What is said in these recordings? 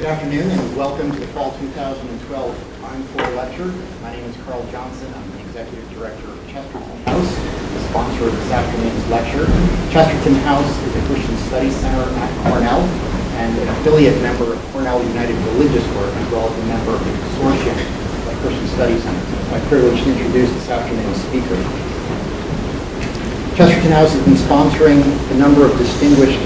Good afternoon and welcome to the Fall 2012 Beimfohr Lecture. My name is Carl Johnson. I'm the Executive Director of Chesterton House, the sponsor of this afternoon's lecture. Chesterton House is a Christian Studies Center at Cornell and an affiliate member of Cornell United Religious Work, as well as a member of the consortium of Christian Studies Centers. It's my privilege to introduce this afternoon's speaker. Chesterton House has been sponsoring a number of distinguished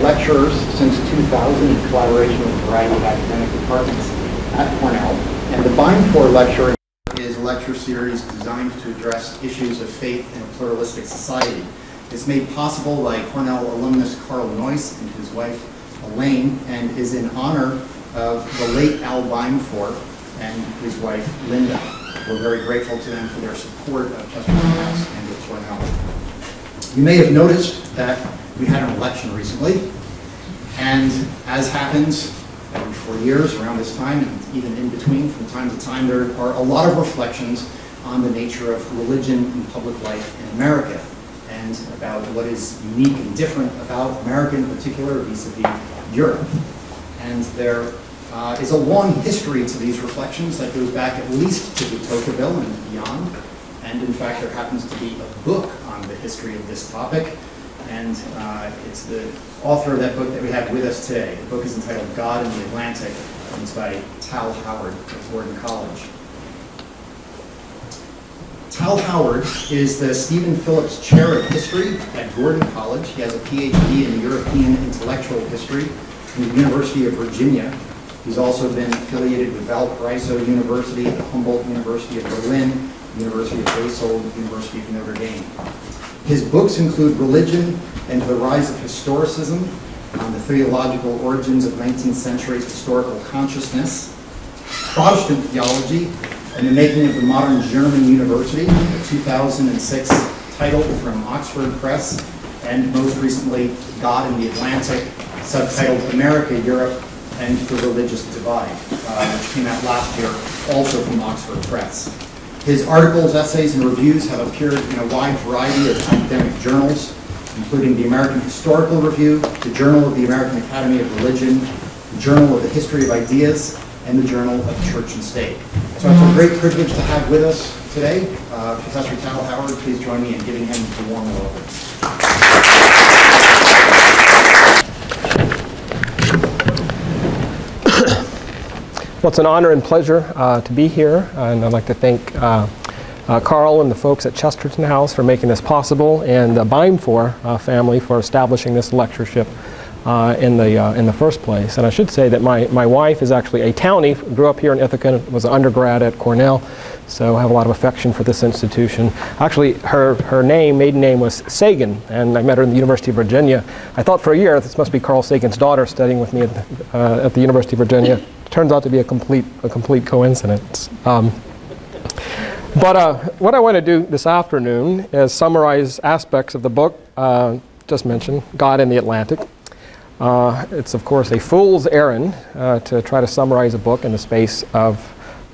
lecturers since 2000 in collaboration with a variety of academic departments at Cornell. And the Beimfohr Lecture is a lecture series designed to address issues of faith in a pluralistic society. It's made possible by Cornell alumnus Carl Neuss and his wife Elaine, and is in honor of the late Al Beimfohr and his wife Linda. We're very grateful to them for their support of Chesterton House and of Cornell. You may have noticed that we had an election recently, and as happens every 4 years around this time, and even in between from time to time, there are a lot of reflections on the nature of religion in public life in America, and about what is unique and different about America in particular vis-a-vis Europe. And there is a long history to these reflections that goes back at least to the Tocqueville and beyond, and in fact there happens to be a book on the history of this topic. And it's the author of that book that we have with us today. The book is entitled God in the Atlantic, and it's by Tal Howard of Gordon College. Tal Howard is the Stephen Phillips Chair of History at Gordon College. He has a PhD in European Intellectual History from the University of Virginia. He's also been affiliated with Valparaiso University, the Humboldt University of Berlin, University of Basel, University of Notre Dame. His books include Religion and the Rise of Historicism, on the theological origins of 19th century historical consciousness, Protestant theology, and the making of the modern German university, a 2006 title from Oxford Press, and most recently, God in the Atlantic, subtitled America, Europe, and the Religious Divide, which came out last year, also from Oxford Press. His articles, essays, and reviews have appeared in a wide variety of academic journals, including the American Historical Review, the Journal of the American Academy of Religion, the Journal of the History of Ideas, and the Journal of Church and State. So it's a great privilege to have with us today Professor Tal Howard. Please join me in giving him a warm welcome. Well, it's an honor and pleasure to be here, and I'd like to thank Carl and the folks at Chesterton House for making this possible, and the Beimfohr family for establishing this lectureship in the first place. And I should say that my wife is actually a townie, grew up here in Ithaca, was an undergrad at Cornell, so I have a lot of affection for this institution. Actually, her maiden name was Sagan, and I met her in the University of Virginia. I thought for a year this must be Carl Sagan's daughter studying with me at the University of Virginia. Turns out to be a complete coincidence. But what I want to do this afternoon is summarize aspects of the book just mentioned, God in the Atlantic. It's of course a fool's errand to try to summarize a book in the space of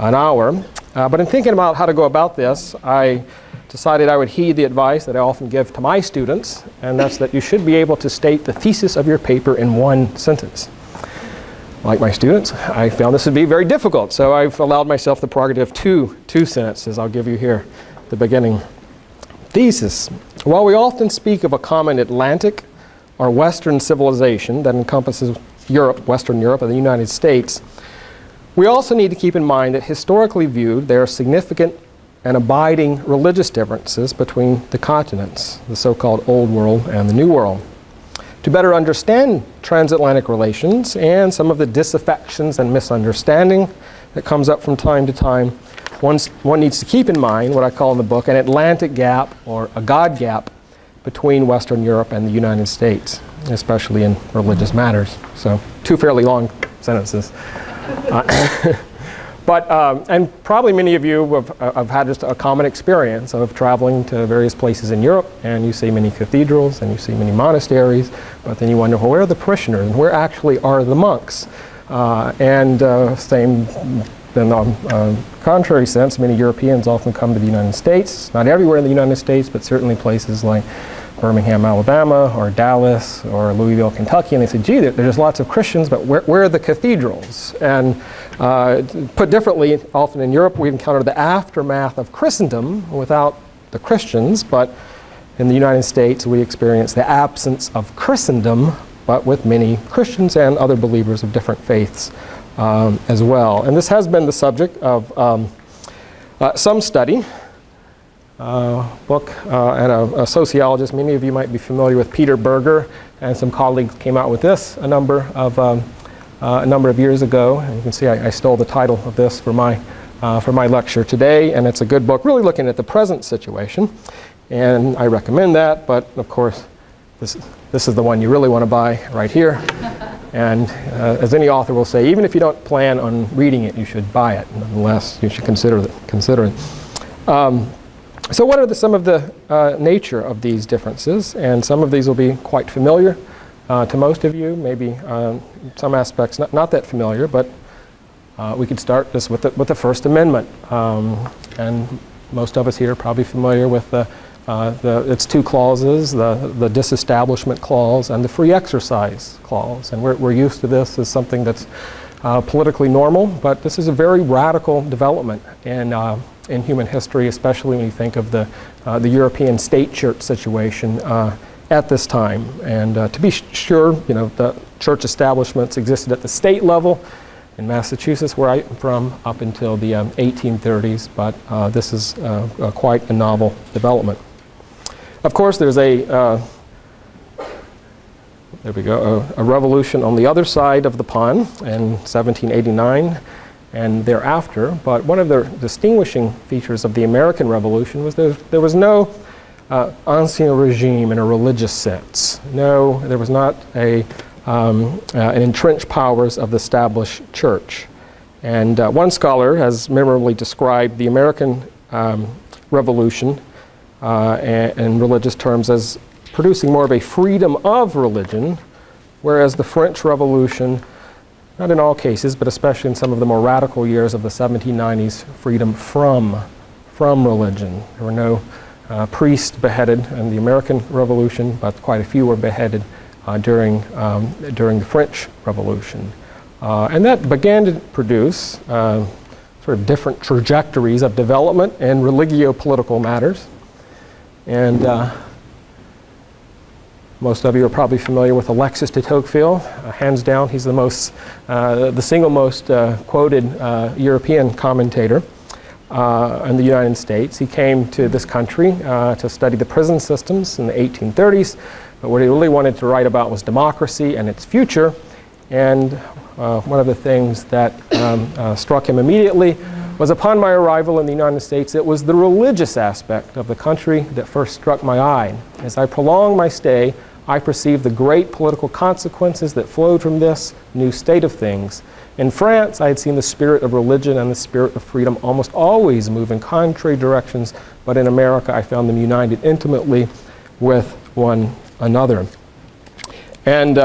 an hour. But in thinking about how to go about this, I decided I would heed the advice that I often give to my students, and that's that you should be able to state the thesis of your paper in one sentence. Like my students, I found this would be very difficult, so I've allowed myself the prerogative of two sentences I'll give you here at the beginning. Thesis. While we often speak of a common Atlantic or Western civilization that encompasses Europe, Western Europe, and the United States, we also need to keep in mind that historically viewed, there are significant and abiding religious differences between the continents, the so-called Old World and the New World. To better understand transatlantic relations and some of the disaffections and misunderstanding that comes up from time to time, one needs to keep in mind what I call in the book an Atlantic gap or a God gap between Western Europe and the United States, especially in religious matters. So, two fairly long sentences. And probably many of you have had just a common experience of traveling to various places in Europe, and you see many cathedrals and you see many monasteries, but then you wonder, well, where are the parishioners and where actually are the monks? Same in the contrary sense, many Europeans often come to the United States, not everywhere in the United States, but certainly places like Birmingham, Alabama, or Dallas, or Louisville, Kentucky, and they say, gee, there's lots of Christians, but where are the cathedrals? And put differently, often in Europe, we encounter the aftermath of Christendom without the Christians, but in the United States, we experience the absence of Christendom, but with many Christians and other believers of different faiths as well. And this has been the subject of some study. Book and a sociologist. Many of you might be familiar with Peter Berger, and some colleagues came out with this a number of years ago. And you can see I stole the title of this for my lecture today, and it's a good book, really looking at the present situation. And I recommend that, but of course, this is the one you really want to buy right here. And as any author will say, even if you don't plan on reading it, you should buy it. Nonetheless, you should consider it. So what are some of the nature of these differences? And some of these will be quite familiar to most of you, maybe some aspects not that familiar, but we could start just with the First Amendment. And most of us here are probably familiar with its two clauses, the Disestablishment Clause and the Free Exercise Clause. And we're used to this as something that's politically normal, but this is a very radical development in human history, especially when you think of the European state church situation at this time. And to be sure, the church establishments existed at the state level in Massachusetts, where I'm from, up until the 1830s, but this is quite a novel development. Of course, there's a revolution on the other side of the pond in 1789 and thereafter, but one of the distinguishing features of the American Revolution was there was no ancien regime in a religious sense. No, there was not an entrenched powers of the established church. And one scholar has memorably described the American Revolution in religious terms as producing more of a freedom of religion, whereas the French Revolution, not in all cases, but especially in some of the more radical years of the 1790s, freedom from religion. There were no priests beheaded in the American Revolution, but quite a few were beheaded during the French Revolution. And that began to produce sort of different trajectories of development in religio-political matters. And most of you are probably familiar with Alexis de Tocqueville. Hands down, he's the single most quoted European commentator in the United States. He came to this country to study the prison systems in the 1830s, but what he really wanted to write about was democracy and its future. And one of the things that struck him immediately was, upon my arrival in the United States, it was the religious aspect of the country that first struck my eye. As I prolonged my stay, I perceived the great political consequences that flowed from this new state of things. In France, I had seen the spirit of religion and the spirit of freedom almost always move in contrary directions, but in America, I found them united intimately with one another. And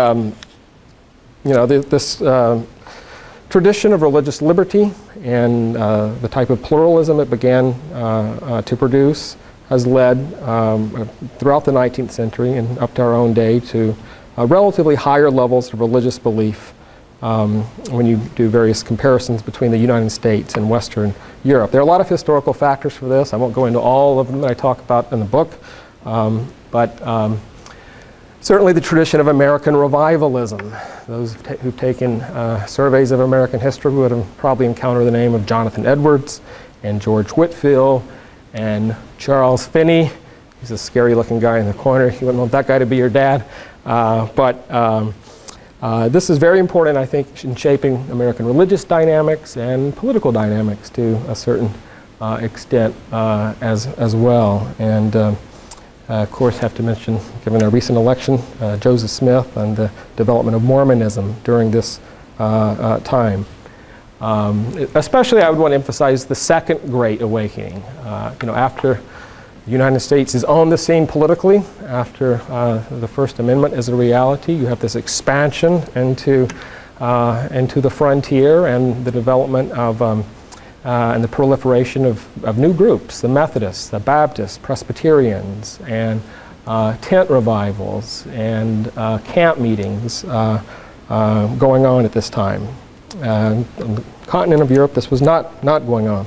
this tradition of religious liberty and the type of pluralism it began to produce has led throughout the 19th century and up to our own day to relatively higher levels of religious belief when you do various comparisons between the United States and Western Europe. There are a lot of historical factors for this. I won't go into all of them that I talk about in the book, but certainly the tradition of American revivalism. Those who've taken surveys of American history would have probably encountered the name of Jonathan Edwards and George Whitefield and Charles Finney. He's a scary looking guy in the corner. You wouldn't want that guy to be your dad. This is very important, I think, in shaping American religious dynamics and political dynamics to a certain extent as well. And of course, have to mention, given our recent election, Joseph Smith and the development of Mormonism during this time. Especially, I would want to emphasize the Second Great Awakening. After the United States is on the scene politically, after the First Amendment is a reality, you have this expansion into the frontier and the development of and the proliferation of new groups, the Methodists, the Baptists, Presbyterians, and tent revivals and camp meetings going on at this time. On the continent of Europe, this was not going on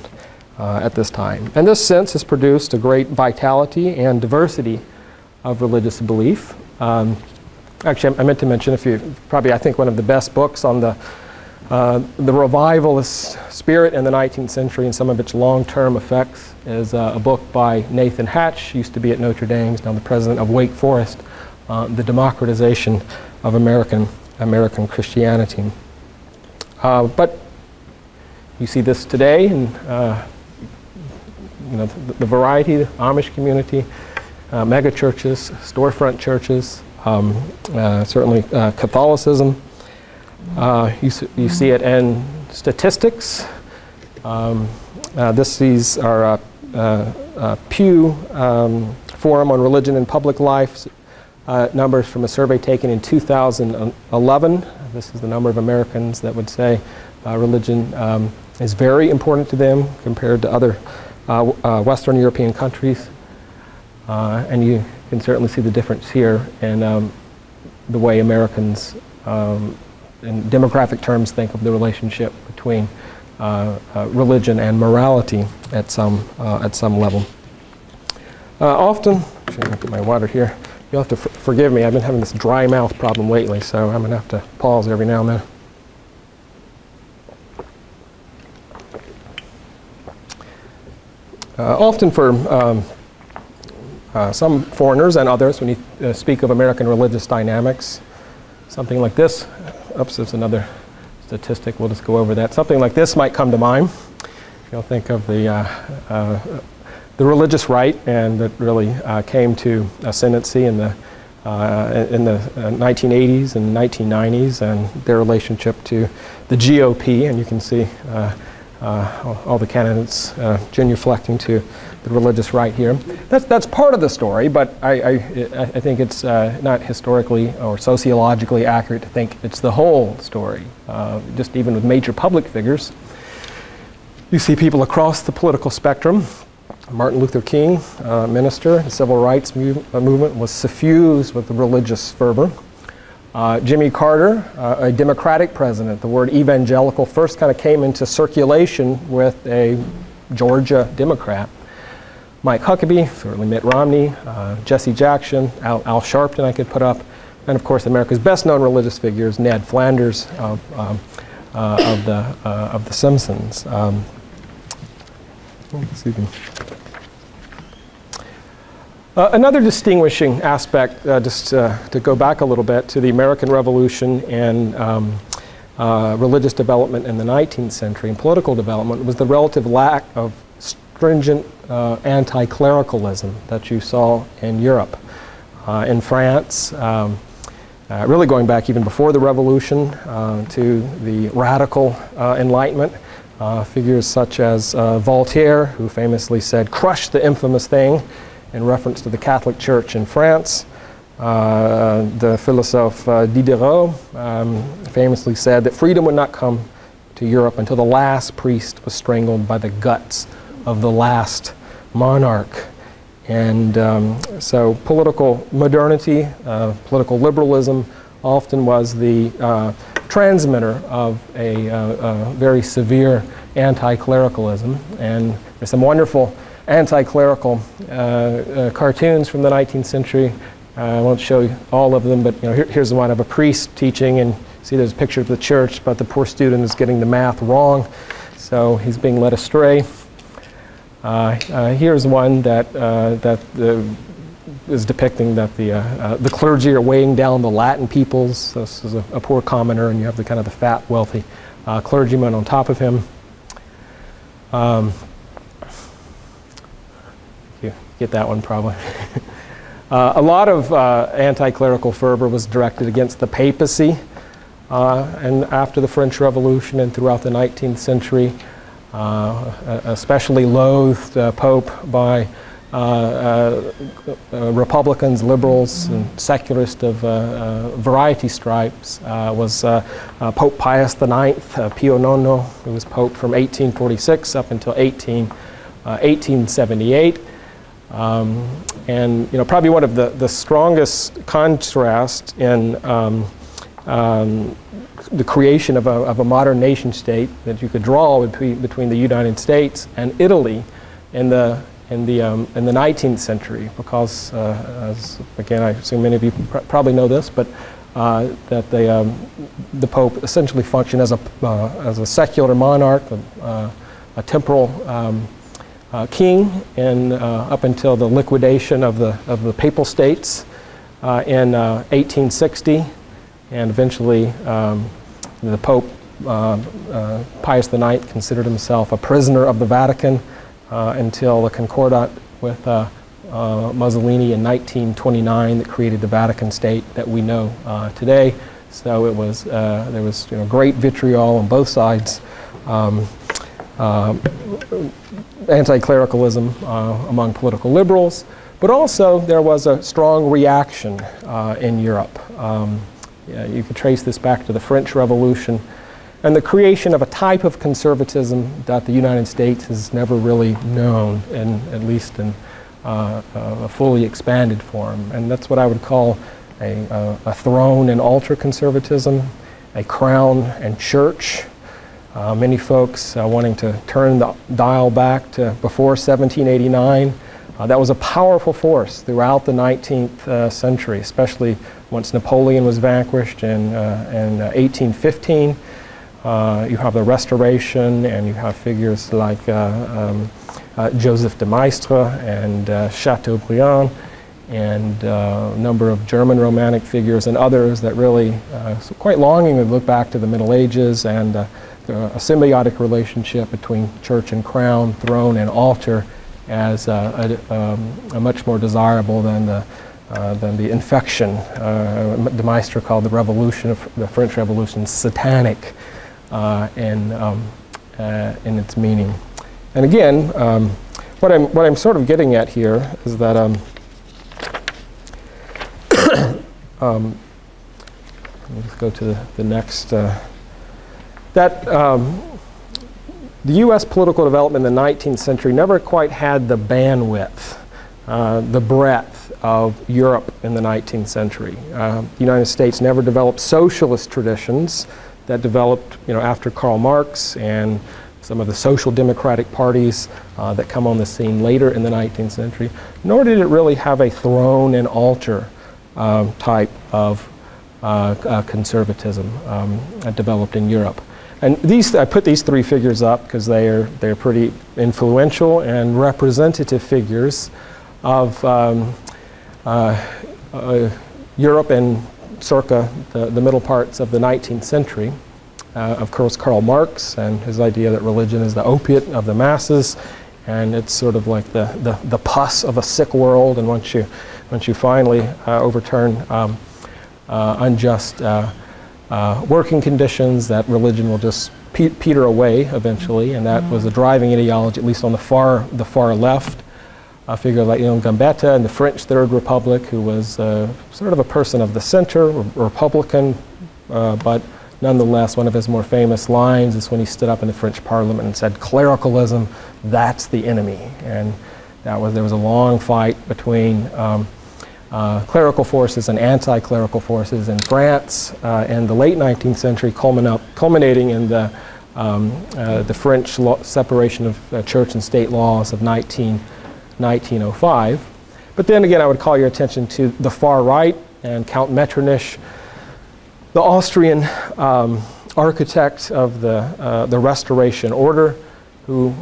at this time. And this sense has produced a great vitality and diversity of religious belief. Actually, I meant to mention, I think one of the best books on the revivalist spirit in the 19th century and some of its long-term effects is a book by Nathan Hatch, used to be at Notre Dame, he's now the president of Wake Forest, The Democratization of American Christianity. But you see this today in the variety, the Amish community, mega churches, storefront churches, certainly Catholicism. You see it in statistics. These are Pew Forum on Religion and Public Life numbers from a survey taken in 2011. This is the number of Americans that would say religion is very important to them compared to other Western European countries. And you can certainly see the difference here in the way Americans, in demographic terms, think of the relationship between religion and morality at some level. Often, actually, I'll get my water here. You'll have to forgive me. I've been having this dry mouth problem lately, so I'm going to have to pause every now and then. Often for some foreigners and others, when you speak of American religious dynamics, something like this, oops, there's another statistic, we'll just go over that. Something like this might come to mind. You'll think of the religious right, and that really came to ascendancy in the 1980s and 1990s, and their relationship to the GOP, and you can see all the candidates genuflecting to the religious right here. That's part of the story, but I think it's not historically or sociologically accurate to think it's the whole story. Just even with major public figures, you see people across the political spectrum. Martin Luther King, minister, the civil rights movement was suffused with religious fervor. Jimmy Carter, a Democratic president, the word evangelical first kind of came into circulation with a Georgia Democrat. Mike Huckabee, certainly Mitt Romney, Jesse Jackson, Al Sharpton I could put up, and of course America's best known religious figure is Ned Flanders of the Simpsons. Excuse me. Another distinguishing aspect, just to go back a little bit to the American Revolution and religious development in the 19th century and political development, was the relative lack of stringent anti-clericalism that you saw in Europe. In France, really going back even before the Revolution to the radical Enlightenment, figures such as Voltaire, who famously said, "Crush the infamous thing," in reference to the Catholic Church in France. The philosophe Diderot famously said that freedom would not come to Europe until the last priest was strangled by the guts of the last monarch. And so political modernity, political liberalism often was the transmitter of a very severe anti-clericalism. And there's some wonderful anti-clerical cartoons from the 19th century. I won't show you all of them, but here's the one of a priest teaching, and see there's a picture of the church, but the poor student is getting the math wrong, so he's being led astray. Here's one that is depicting that the clergy are weighing down the Latin peoples. So this is a poor commoner, and you have the kind of the fat, wealthy clergyman on top of him. You get that one probably. A lot of anti-clerical fervor was directed against the papacy, and after the French Revolution and throughout the 19th century, especially loathed Pope by Republicans, liberals, and secularists of variety stripes was Pope Pius IX, Pio IX, who was Pope from 1846 up until 1878. And probably one of the strongest contrasts in the creation of a modern nation state that you could draw between the United States and Italy in the 19th century, because as again, I assume many of you probably know this, but that the Pope essentially functioned as a secular monarch, a temporal king, and up until the liquidation of the Papal States in 1860, and eventually the Pope Pius IX considered himself a prisoner of the Vatican until the Concordat with Mussolini in 1929 that created the Vatican State that we know today. So it was there was great vitriol on both sides. Anti-clericalism among political liberals, but also there was a strong reaction in Europe. You could trace this back to the French Revolution and the creation of a type of conservatism that the United States has never really known, at least in a fully expanded form. And that's what I would call a throne and altar conservatism, a crown and church. Many folks wanting to turn the dial back to before 1789. That was a powerful force throughout the 19th century, especially once Napoleon was vanquished in 1815. You have the Restoration, and you have figures like Joseph de Maistre and Chateaubriand, and a number of German Romantic figures and others that really quite longingly look back to the Middle Ages and a symbiotic relationship between church and crown, throne and altar as a much more desirable than the infection. De Maistre called the revolution, the French Revolution, satanic in its meaning. And again, what I'm sort of getting at here is that let's go to the next. The U.S. political development in the 19th century never quite had the bandwidth, the breadth of Europe in the 19th century. The United States never developed socialist traditions that developed, after Karl Marx and some of the social democratic parties that come on the scene later in the 19th century, nor did it really have a throne and altar type of conservatism developed in Europe. And I put these three figures up because they're pretty influential and representative figures of Europe in circa the middle parts of the 19th century. Of course, Karl Marx and his idea that religion is the opiate of the masses, and it's sort of like the pus of a sick world. And once you finally overturn unjust working conditions, that religion will just peter away eventually, and that was a driving ideology, at least on the far left. A figure like Gambetta in the French Third Republic, who was sort of a person of the center, Republican, but nonetheless, one of his more famous lines is when he stood up in the French Parliament and said, "Clericalism, that's the enemy." And there was a long fight between clerical forces and anti-clerical forces in France in the late 19th century, culminating in the French separation of church and state laws of 1905. But then again, I would call your attention to the far right and Count Metternich, the Austrian architect of the Restoration Order, who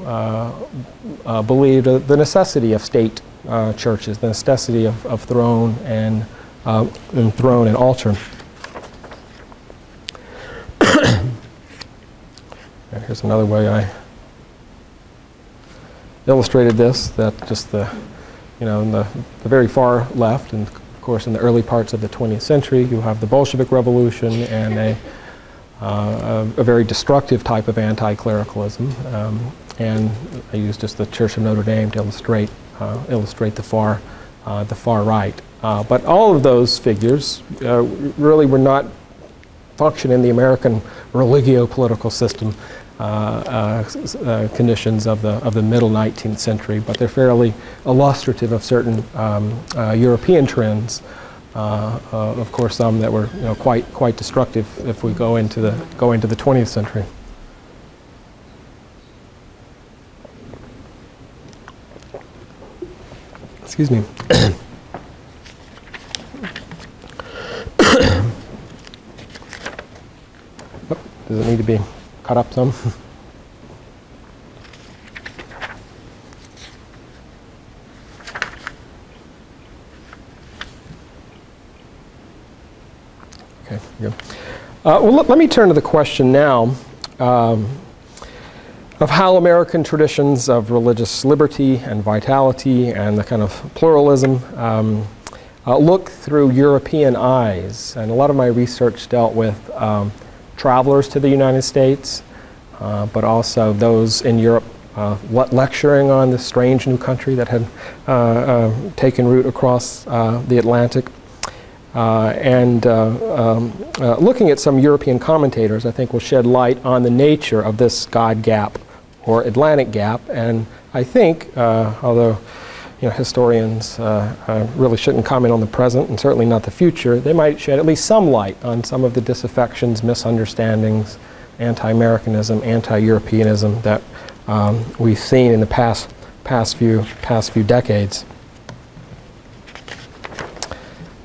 believed the necessity of state churches, the necessity of throne and altar. And here's another way I illustrated this, that just in the very far left, and of course in the early parts of the 20th century, you have the Bolshevik Revolution and a very destructive type of anti-clericalism. And I used just the Church of Notre Dame to illustrate the far right. But all of those figures really were not functioning in the American religio-political system conditions of the middle 19th century, but they're fairly illustrative of certain European trends. Of course, some that were quite destructive if we go into the 20th century. Excuse me. Oh, does it need to be cut up some? Okay, good. Well, let me turn to the question now of how American traditions of religious liberty and vitality and the kind of pluralism look through European eyes. And a lot of my research dealt with travelers to the United States, but also those in Europe lecturing on this strange new country that had taken root across the Atlantic. Looking at some European commentators, I think will shed light on the nature of this God gap or Atlantic gap. And I think, although historians really shouldn't comment on the present and certainly not the future, they might shed at least some light on some of the disaffections, misunderstandings, anti-Americanism, anti-Europeanism that we've seen in the past few decades.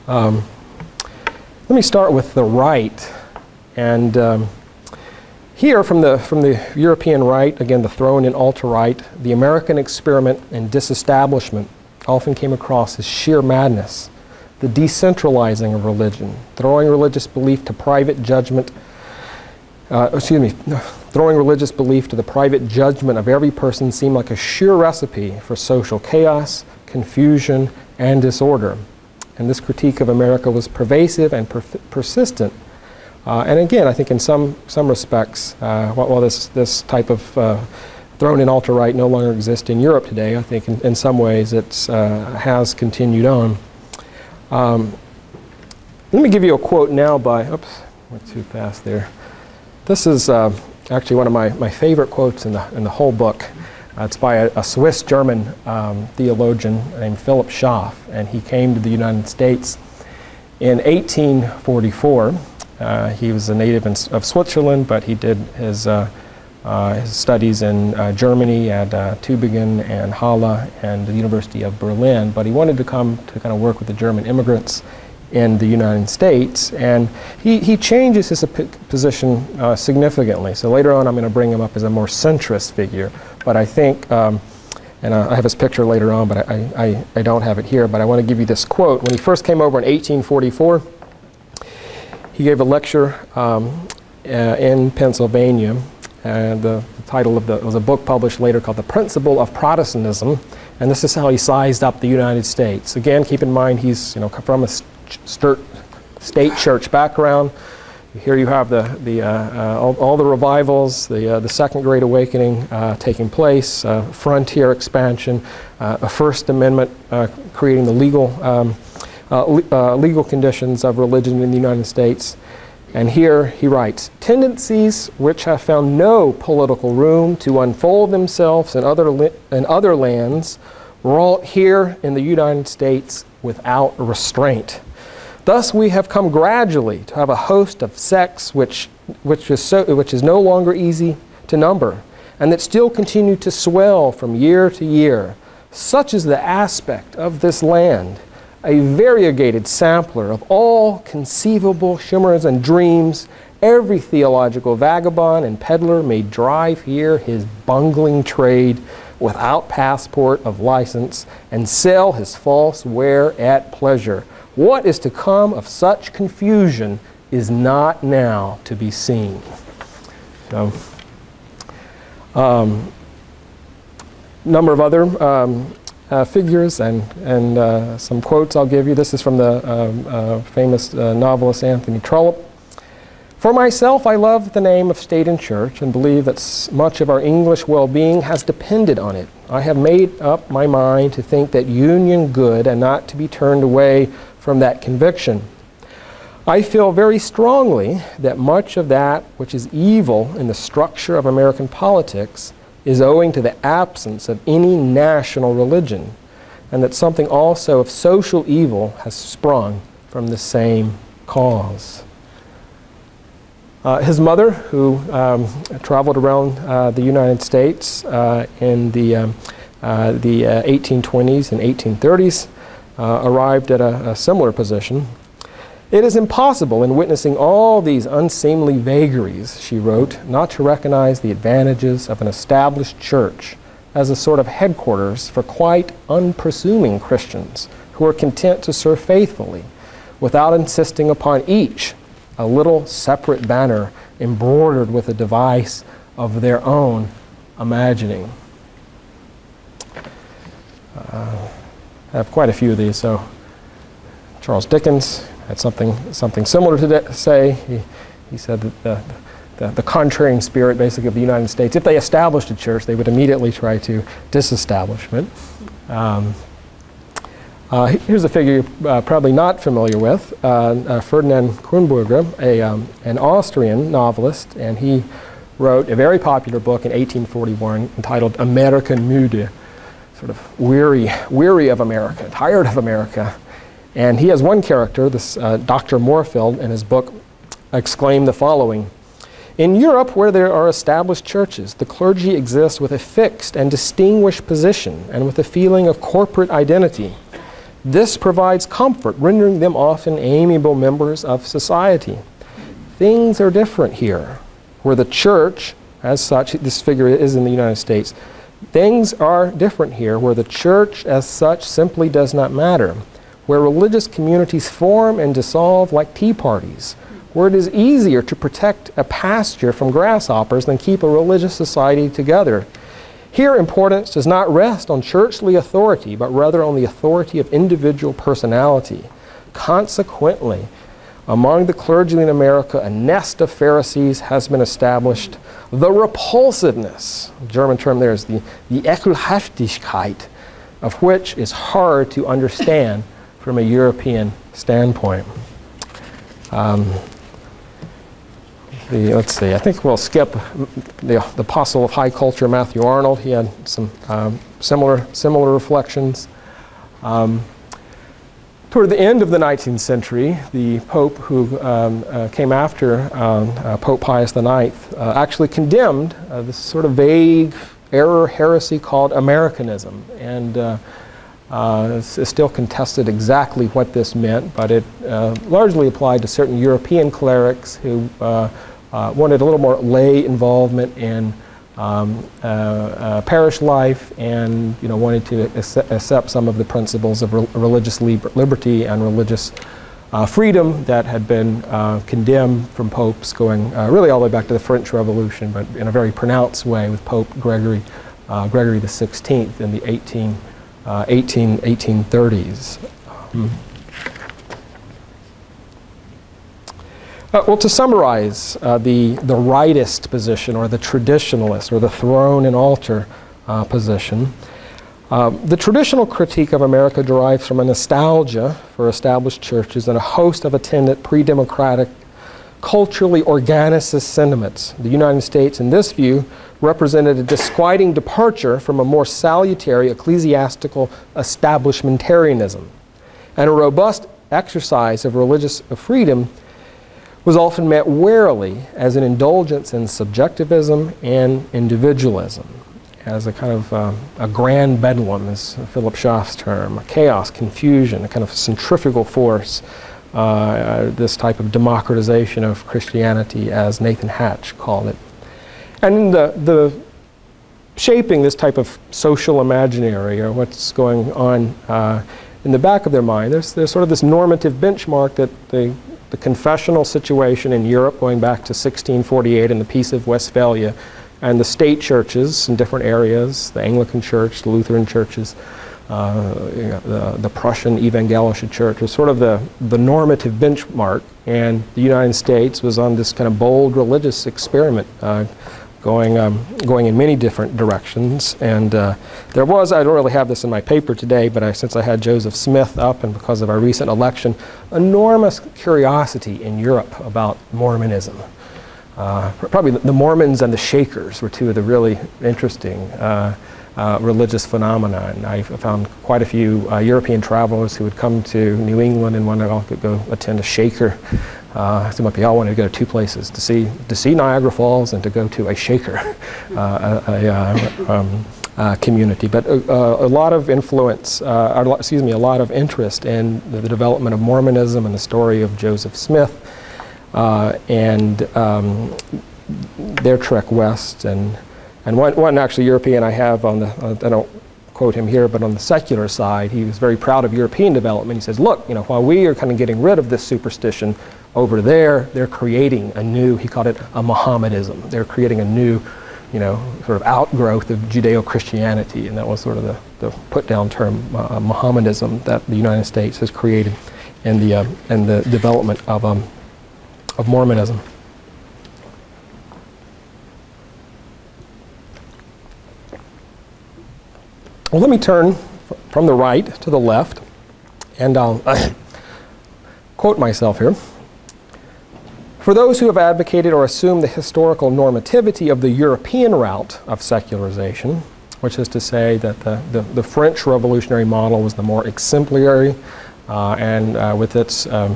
Let me start with the right, and here from the European right, again the thrown in alt-right, the American experiment in disestablishment often came across as sheer madness, the decentralizing of religion, throwing religious belief to private judgment, throwing religious belief to the private judgment of every person seemed like a sure recipe for social chaos, confusion, and disorder. And this critique of America was pervasive and persistent. And again, I think in some respects, while this type of thrown in alt-right no longer exists in Europe today, I think in some ways it has continued on. Let me give you a quote now by, oops, went too fast there. This is actually one of my favorite quotes in the whole book. It's by a Swiss-German theologian named Phillips, and he came to the United States in 1844. He was a native of Switzerland, but he did his studies in Germany at Tübingen and Halle and the University of Berlin. But he wanted to come to kind of work with the German immigrants in the United States, and he changes his position significantly. So later on I'm going to bring him up as a more centrist figure, but I think, and I have his picture later on, but I don't have it here, but I want to give you this quote. When he first came over in 1844, he gave a lecture in Pennsylvania, and the title of it was a book published later called The Principle of Protestantism, and this is how he sized up the United States. Again, keep in mind he's from a state church background. Here you have all the revivals, the Second Great Awakening taking place, frontier expansion, a First Amendment creating the legal conditions of religion in the United States. And here he writes, tendencies which have found no political room to unfold themselves in other lands wrought here in the United States without restraint. Thus we have come gradually to have a host of sects which is no longer easy to number, and that still continue to swell from year to year. Such is the aspect of this land, a variegated sampler of all conceivable chimeras and dreams. Every theological vagabond and peddler may drive here his bungling trade without passport of license and sell his false ware at pleasure. What is to come of such confusion is not now to be seen. So, number of other figures and some quotes I'll give you. This is from the famous novelist Anthony Trollope. For myself, I love the name of state and church and believe that much of our English well-being has depended on it. I have made up my mind to think that union good and not to be turned away from that conviction. I feel very strongly that much of that which is evil in the structure of American politics is owing to the absence of any national religion, and that something also of social evil has sprung from the same cause. His mother, who traveled around the United States in the 1820s and 1830s, arrived at a similar position. It is impossible in witnessing all these unseemly vagaries, she wrote, not to recognize the advantages of an established church as a sort of headquarters for quite unpresuming Christians who are content to serve faithfully without insisting upon each a little separate banner embroidered with a device of their own imagining. I have quite a few of these. So Charles Dickens had something similar to say. He said that the contrarian spirit, basically, of the United States, if they established a church, they would immediately try to disestablishment. Here's a figure you're probably not familiar with, Ferdinand Kronberger, an Austrian novelist, and he wrote a very popular book in 1841 entitled Amerika müde, sort of weary of America, tired of America. And he has one character, this Dr. Moorfield, in his book, exclaimed the following: "In Europe, where there are established churches, the clergy exist with a fixed and distinguished position and with a feeling of corporate identity. This provides comfort, rendering them often amiable members of society. Things are different here, where the church, as such," this figure is in the United States, "things are different here, where the church as such simply does not matter, where religious communities form and dissolve like tea parties, where it is easier to protect a pasture from grasshoppers than keep a religious society together. Here, importance does not rest on churchly authority, but rather on the authority of individual personality. Consequently, among the clergy in America, a nest of Pharisees has been established. The repulsiveness," the German term there is the Ekelhaftigkeit, of which is hard to understand from a European standpoint. Let's see, I think we'll skip the apostle of high culture, Matthew Arnold. He had some similar reflections. Toward the end of the 19th century, the Pope who came after Pope Pius IX actually condemned this sort of vague error heresy called Americanism. And it's still contested exactly what this meant, but it largely applied to certain European clerics who wanted a little more lay involvement in parish life, and wanted to accept some of the principles of religious liberty and religious freedom that had been condemned from popes going really all the way back to the French Revolution, but in a very pronounced way with Pope Gregory XVI in the 1830s. Well, to summarize the rightist position, or the traditionalist, or the throne and altar position, the traditional critique of America derives from a nostalgia for established churches and a host of attendant pre-democratic, culturally organicist sentiments. The United States, in this view, represented a disquieting departure from a more salutary ecclesiastical establishmentarianism, and a robust exercise of religious freedom was often met warily as an indulgence in subjectivism and individualism, as a kind of a grand bedlam, is Philip Schaff's term, a chaos, confusion, a kind of centrifugal force, this type of democratization of Christianity, as Nathan Hatch called it. And the shaping this type of social imaginary, or what's going on in the back of their mind, there's sort of this normative benchmark that the confessional situation in Europe going back to 1648 and the Peace of Westphalia, and the state churches in different areas, the Anglican Church, the Lutheran churches, the Prussian Evangelische Church, was sort of the normative benchmark, and the United States was on this kind of bold religious experiment going in many different directions. And there was, I don't really have this in my paper today, but since I had Joseph Smith up and because of our recent election, enormous curiosity in Europe about Mormonism. Probably the Mormons and the Shakers were two of the really interesting religious phenomena. And I found quite a few European travelers who would come to New England and wanted to go attend a Shaker. Some people all wanted to go to two places, to see Niagara Falls and to go to a Shaker community. But a lot of influence, a lot of interest in the development of Mormonism and the story of Joseph Smith and their trek west. And one actually European I have on the, I don't quote him here, but on the secular side, he was very proud of European development. He says, look, while we are kind of getting rid of this superstition, over there, they're creating a new, he called it a Mohammedism. They're creating a new, sort of outgrowth of Judeo-Christianity, and that was sort of the put-down term, Mohammedism, that the United States has created in the development of Mormonism. Well, let me turn from the right to the left, and I'll quote myself here. For those who have advocated or assumed the historical normativity of the European route of secularization, which is to say that the French revolutionary model was the more exemplary and with its kind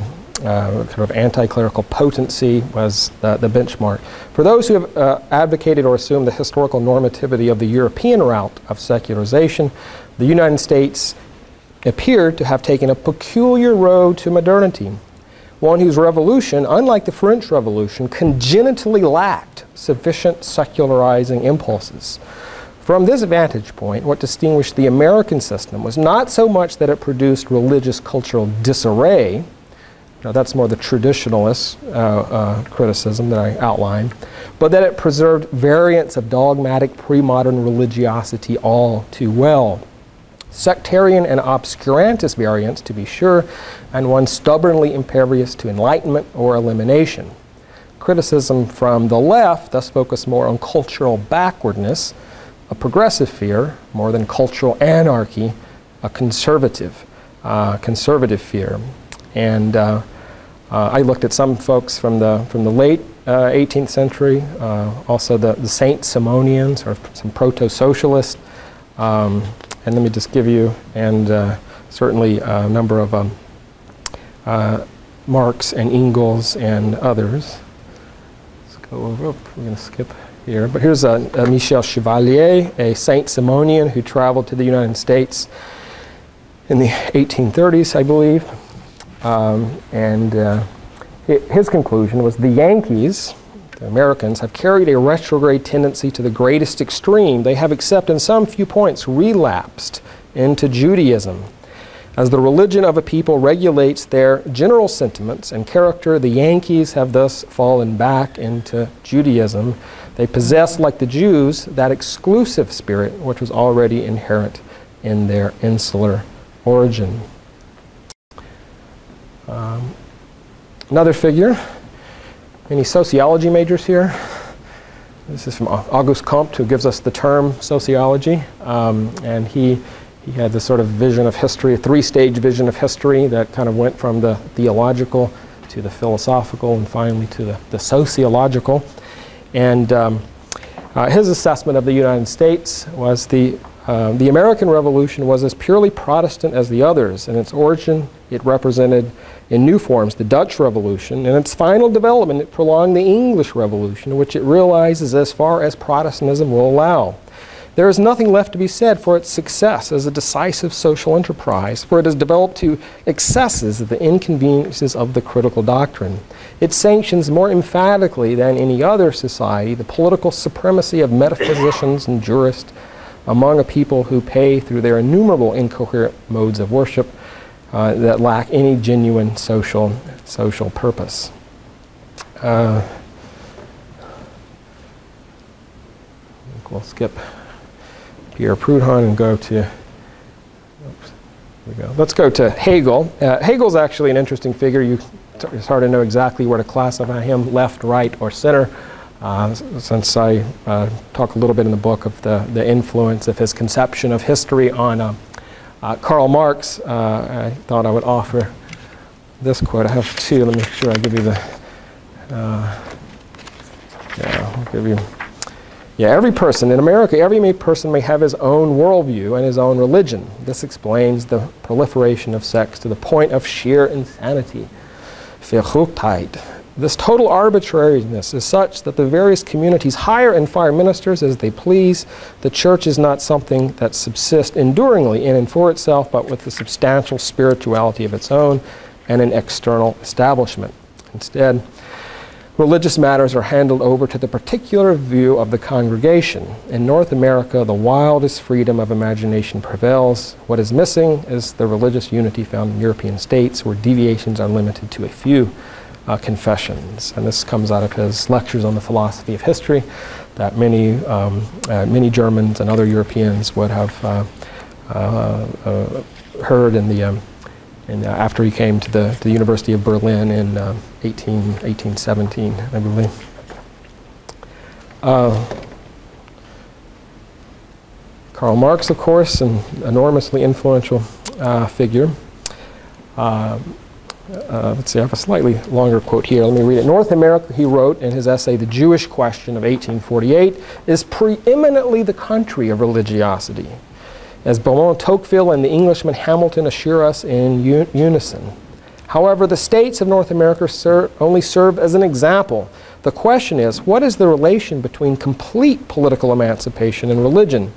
of anti-clerical potency was the benchmark. For those who have advocated or assumed the historical normativity of the European route of secularization, the United States appeared to have taken a peculiar road to modernity, one whose revolution, unlike the French Revolution, congenitally lacked sufficient secularizing impulses. From this vantage point, what distinguished the American system was not so much that it produced religious cultural disarray. Now, that's more the traditionalist criticism that I outlined, but that it preserved variants of dogmatic pre-modern religiosity all too well. Sectarian and obscurantist variants, to be sure, and one stubbornly impervious to enlightenment or elimination. Criticism from the left thus focused more on cultural backwardness, a progressive fear, more than cultural anarchy, a conservative fear. And I looked at some folks from the late 18th century, also the Saint Simonians, or some proto-socialists. And let me just give you, and certainly a number of Marx and Engels and others. Let's go over, we're going to skip here. But here's Michel Chevalier, a Saint Simonian who traveled to the United States in the 1830s, I believe. His conclusion was the Yankees, the Americans, have carried a retrograde tendency to the greatest extreme. They have, except in some few points, relapsed into Judaism. As the religion of a people regulates their general sentiments and character, the Yankees have thus fallen back into Judaism. They possess, like the Jews, that exclusive spirit which was already inherent in their insular origin. Another figure. Any sociology majors here? This is from Auguste Comte, who gives us the term sociology. And he had this sort of vision of history, a three-stage vision of history that kind of went from the theological to the philosophical and finally to the sociological. And his assessment of the United States was the American Revolution was as purely Protestant as the others. In its origin, it represented in new forms the Dutch Revolution. In its final development, it prolonged the English Revolution, which it realizes as far as Protestantism will allow. There is nothing left to be said for its success as a decisive social enterprise, for it has developed to excesses of the inconveniences of the critical doctrine. It sanctions more emphatically than any other society the political supremacy of metaphysicians and jurists among a people who pay through their innumerable incoherent modes of worship that lack any genuine social purpose. We'll skip Pierre Proudhon and go to, let's go to Hegel. Hegel's actually an interesting figure. It's hard to know exactly where to classify him, left, right, or center. since I talk a little bit in the book of the influence of his conception of history on Karl Marx, I thought I would offer this quote. I have two. Let me make sure I give you the, I'll give you. Yeah, every person in America, every person may have his own worldview and his own religion. This explains the proliferation of sects to the point of sheer insanity. Verrücktheit. This total arbitrariness is such that the various communities hire and fire ministers as they please. The church is not something that subsists enduringly in and for itself, but with a substantial spirituality of its own and an external establishment. Instead, religious matters are handed over to the particular view of the congregation. In North America, the wildest freedom of imagination prevails. What is missing is the religious unity found in European states, where deviations are limited to a few confessions. And this comes out of his lectures on the philosophy of history that many Germans and other Europeans would have heard after he came to the University of Berlin in 1817, I believe. Karl Marx, of course, an enormously influential figure. Let's see, I have a slightly longer quote here. Let me read it. North America, he wrote in his essay, The Jewish Question of 1848, is preeminently the country of religiosity, as Beaumont Tocqueville and the Englishman Hamilton assure us in unison. However, the states of North America only serve as an example. The question is, what is the relation between complete political emancipation and religion?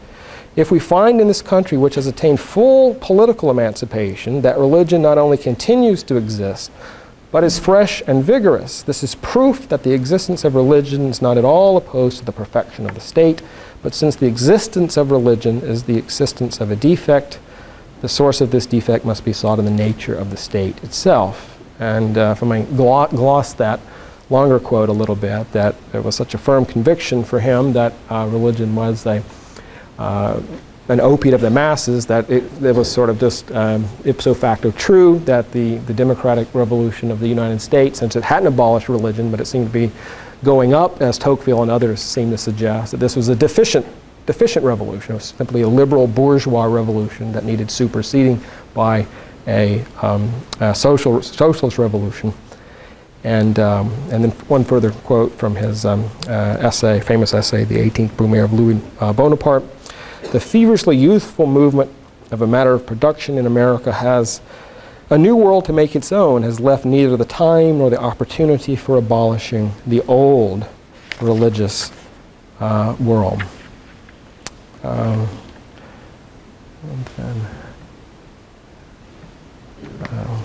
If we find in this country, which has attained full political emancipation, that religion not only continues to exist, but is fresh and vigorous, this is proof that the existence of religion is not at all opposed to the perfection of the state, but since the existence of religion is the existence of a defect, the source of this defect must be sought in the nature of the state itself. And if I may gloss that longer quote a little bit, that it was such a firm conviction for him that religion was an opiate of the masses, that it was sort of just ipso facto true that the democratic revolution of the United States, since it hadn't abolished religion, but it seemed to be going up, as Tocqueville and others seem to suggest, that this was a deficient revolution. It was simply a liberal bourgeois revolution that needed superseding by a socialist revolution. And then one further quote from his famous essay, The 18th Brumaire of Louis Bonaparte. The feverishly youthful movement of a matter of production in America has a new world to make its own, has left neither the time nor the opportunity for abolishing the old religious world. I'll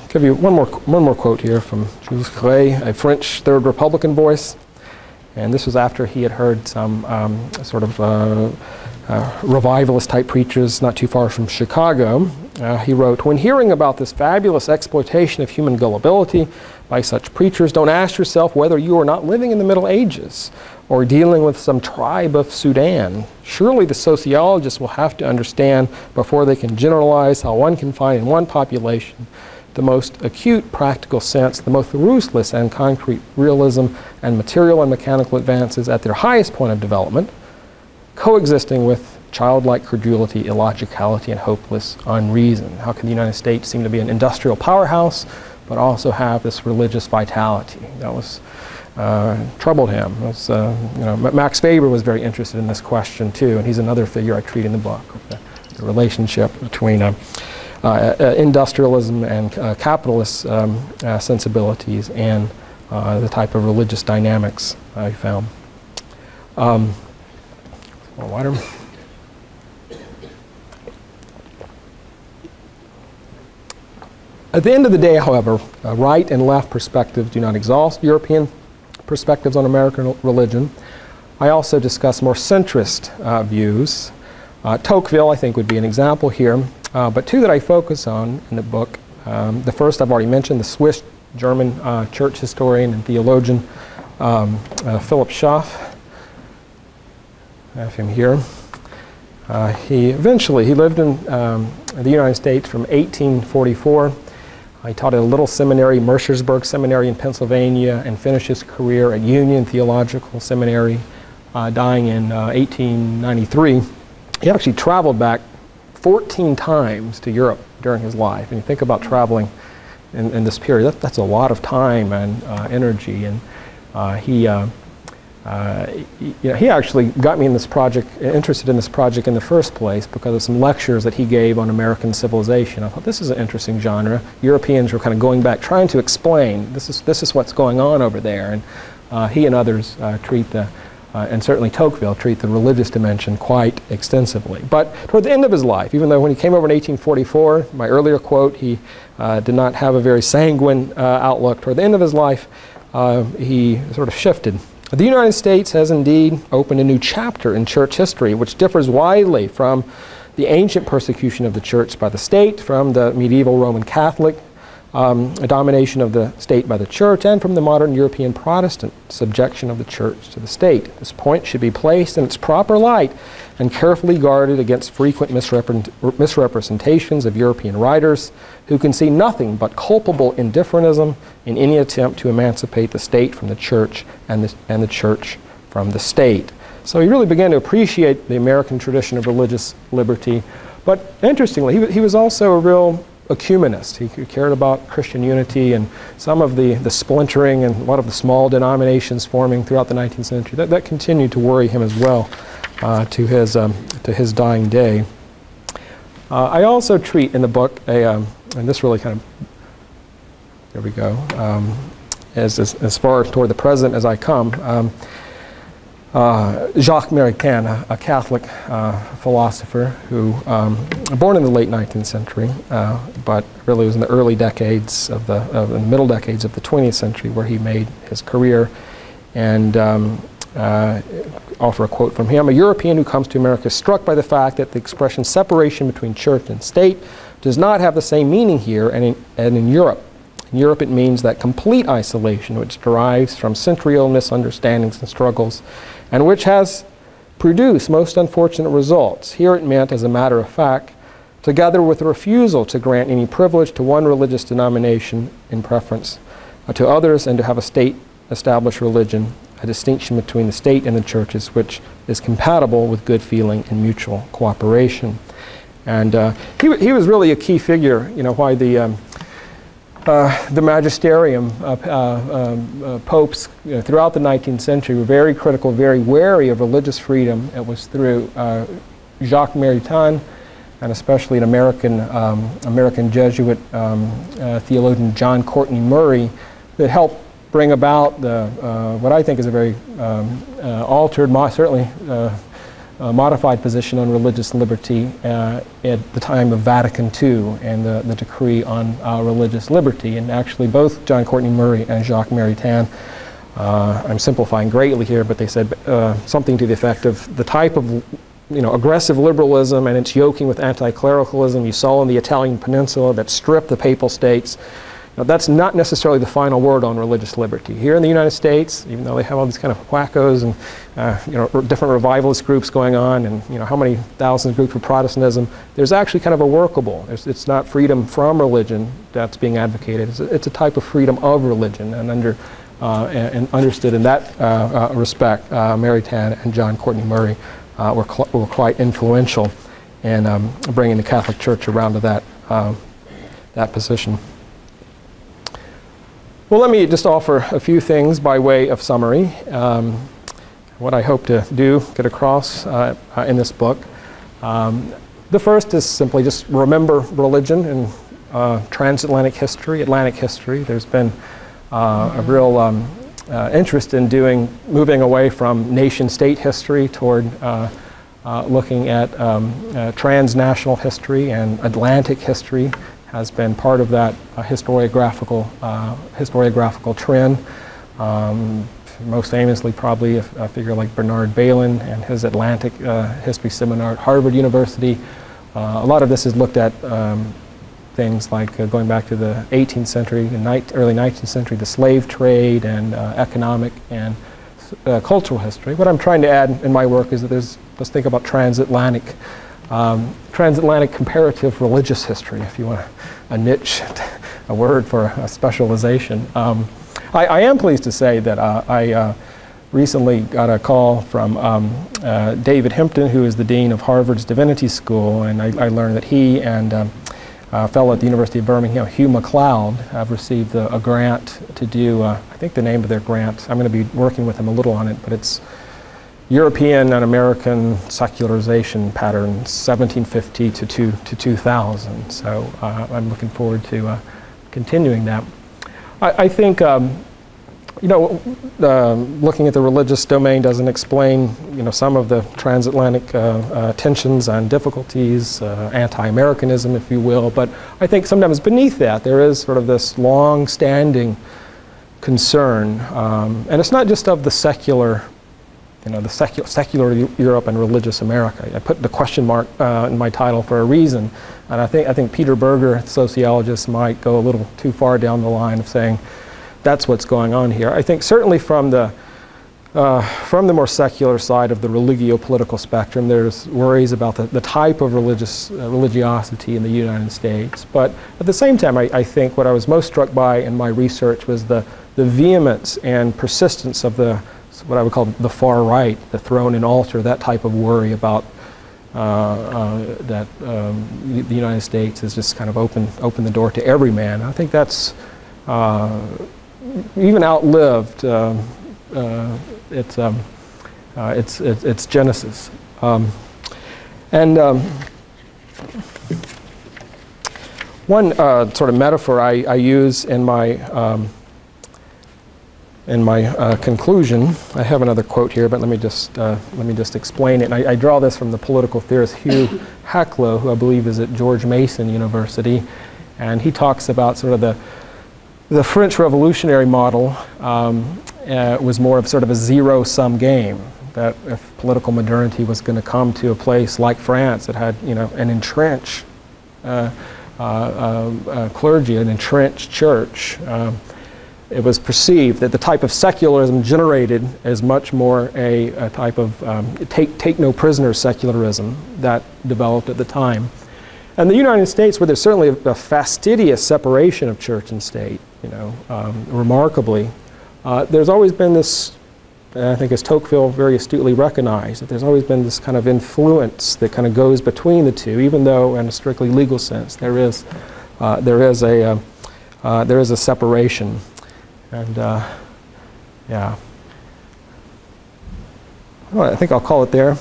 give you one more quote here from Jules Gray, a French Third Republican voice. And this was after he had heard some revivalist-type preachers not too far from Chicago. He wrote, when hearing about this fabulous exploitation of human gullibility by such preachers, don't ask yourself whether you are not living in the Middle Ages or dealing with some tribe of Sudan. Surely the sociologists will have to understand before they can generalize how one can find in one population the most acute practical sense, the most ruthless and concrete realism and material and mechanical advances at their highest point of development, coexisting with childlike credulity, illogicality, and hopeless unreason. How can the United States seem to be an industrial powerhouse, but also have this religious vitality? That was troubled him. It was, Max Weber was very interested in this question too, and he's another figure I treat in the book. The relationship between industrialism and capitalist sensibilities and the type of religious dynamics I found. Water. At the end of the day, however, right and left perspectives do not exhaust European perspectives on American religion. I also discuss more centrist views. Tocqueville, I think, would be an example here, but two that I focus on in the book. The first I've already mentioned, the Swiss-German church historian and theologian Phillips Schaff. I have him here. He lived in the United States from 1844 He taught at a little seminary, Mercersburg Seminary in Pennsylvania, and finished his career at Union Theological Seminary, dying in 1893. He actually traveled back 14 times to Europe during his life. And you think about traveling in this period, that's a lot of time and energy. And he actually got me in this project, interested in this project in the first place because of some lectures that he gave on American civilization. I thought, this is an interesting genre. Europeans were kind of going back, trying to explain, this is what's going on over there. And he and others treat the, and certainly Tocqueville, treat the religious dimension quite extensively. But toward the end of his life, even though when he came over in 1844, my earlier quote, he did not have a very sanguine outlook, toward the end of his life, he sort of shifted. The United States has indeed opened a new chapter in church history, which differs widely from the ancient persecution of the church by the state, from the medieval Roman Catholic domination of the state by the church, and from the modern European Protestant subjection of the church to the state. This point should be placed in its proper light and carefully guarded against frequent misrepresentations of European writers who can see nothing but culpable indifferentism in any attempt to emancipate the state from the church and the church from the state. So he really began to appreciate the American tradition of religious liberty. But interestingly, he was also a real ecumenist. He cared about Christian unity and some of the splintering and a lot of the small denominations forming throughout the 19th century. That continued to worry him as well to his dying day. I also treat in the book and this really kind of, there we go, as far toward the present as I come, Jacques Maritain, a Catholic philosopher who, born in the late 19th century, but really was in the early decades of the middle decades of the 20th century where he made his career, and offer a quote from him. A European who comes to America is struck by the fact that the expression separation between church and state does not have the same meaning here and in Europe. In Europe, it means that complete isolation, which derives from century-old misunderstandings and struggles, and which has produced most unfortunate results. Here it meant, as a matter of fact, together with a refusal to grant any privilege to one religious denomination in preference to others, and to have a state-established religion, a distinction between the state and the churches, which is compatible with good feeling and mutual cooperation. And he was really a key figure, you know, why the magisterium, popes, you know, throughout the 19th century were very critical, very wary of religious freedom. It was through Jacques Maritain, and especially an American Jesuit theologian, John Courtney Murray, that helped bring about the what I think is a very altered, certainly modified position on religious liberty at the time of Vatican II and the decree on religious liberty. And actually both John Courtney Murray and Jacques Maritain, I'm simplifying greatly here, but they said something to the effect of the type of, you know, aggressive liberalism and its yoking with anti-clericalism you saw in the Italian peninsula that stripped the papal states. Now, that's not necessarily the final word on religious liberty. Here in the United States, even though they have all these kind of wackos and you know, different revivalist groups going on, and you know how many thousands of groups for Protestantism, there's actually kind of a workable. It's not freedom from religion that's being advocated. It's a type of freedom of religion, and understood in that respect, Maritain and John Courtney Murray were quite influential in bringing the Catholic Church around to that position. Well, let me just offer a few things by way of summary. What I hope to get across in this book. The first is simply just remember religion in transatlantic history, Atlantic history. There's been a real interest in moving away from nation-state history toward looking at transnational history, and Atlantic history has been part of that historiographical trend. Most famously, probably a figure like Bernard Bailyn and his Atlantic history seminar at Harvard University. A lot of this is looked at things like going back to the 18th century, early 19th century, the slave trade and economic and cultural history. What I'm trying to add in my work is that let's think about transatlantic comparative religious history, if you want a niche a word for a specialization. I am pleased to say that I recently got a call from David Hempton, who is the dean of Harvard's Divinity School, and I learned that he and a fellow at the University of Birmingham, Hugh MacLeod, have received a grant to do, I think the name of their grant, I'm going to be working with them a little on it, but it's European and American secularization patterns, 1750 to 2000. So I'm looking forward to continuing that. I think, you know, looking at the religious domain doesn't explain, you know, some of the transatlantic tensions and difficulties, anti-Americanism, if you will. But I think sometimes beneath that there is sort of this long-standing concern, and it's not just of the secular, you know, the secular Europe and religious America. I put the question mark in my title for a reason, and I think Peter Berger, the sociologist, might go a little too far down the line of saying that's what's going on here. I think certainly from the more secular side of the religio-political spectrum, there's worries about the type of religiosity in the United States. But at the same time, I think what I was most struck by in my research was the vehemence and persistence of what I would call the far right, the throne and altar, that type of worry about that the United States has just kind of opened the door to every man. I think that's even outlived its genesis. One sort of metaphor I use in my conclusion, I have another quote here, but let me just explain it. And I draw this from the political theorist Hugh Hacklow, who I believe is at George Mason University, and he talks about sort of the French Revolutionary model was more of sort of a zero-sum game. That if political modernity was going to come to a place like France that had, you know, an entrenched clergy, an entrenched church, it was perceived that the type of secularism generated is much more a type of take no prisoners secularism that developed at the time. And the United States, where there's certainly a fastidious separation of church and state, you know, remarkably, there's always been this, and I think as Tocqueville very astutely recognized, that there's always been this kind of influence that kind of goes between the two, even though in a strictly legal sense there is a separation. And yeah, well, I think I'll call it there.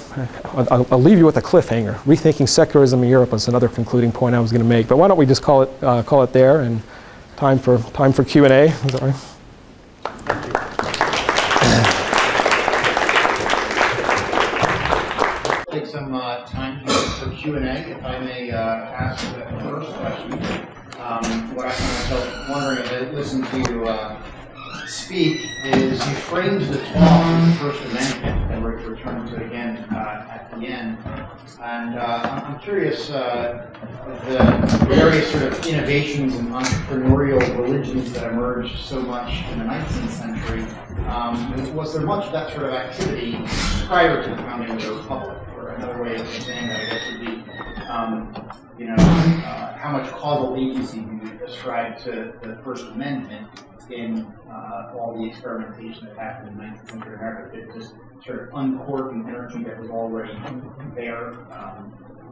I'll leave you with a cliffhanger. Rethinking secularism in Europe was another concluding point I was going to make. But why don't we just call it there, and time for Q&A. Is that right? Take some time here for Q&A. If I may ask the first question. What I found myself wondering as I listened to you speak is you framed the talk as the First Amendment, and we're returning to it again at the end. And I'm curious, the various sort of innovations and entrepreneurial religions that emerged so much in the 19th century, was there much of that sort of activity prior to the founding of the Republic? Or another way of saying that, I guess, would be, you know, how much causal agency do you ascribe to the First Amendment in all the experimentation that happened in 19th century America? Did it just sort of uncork an energy that was already there,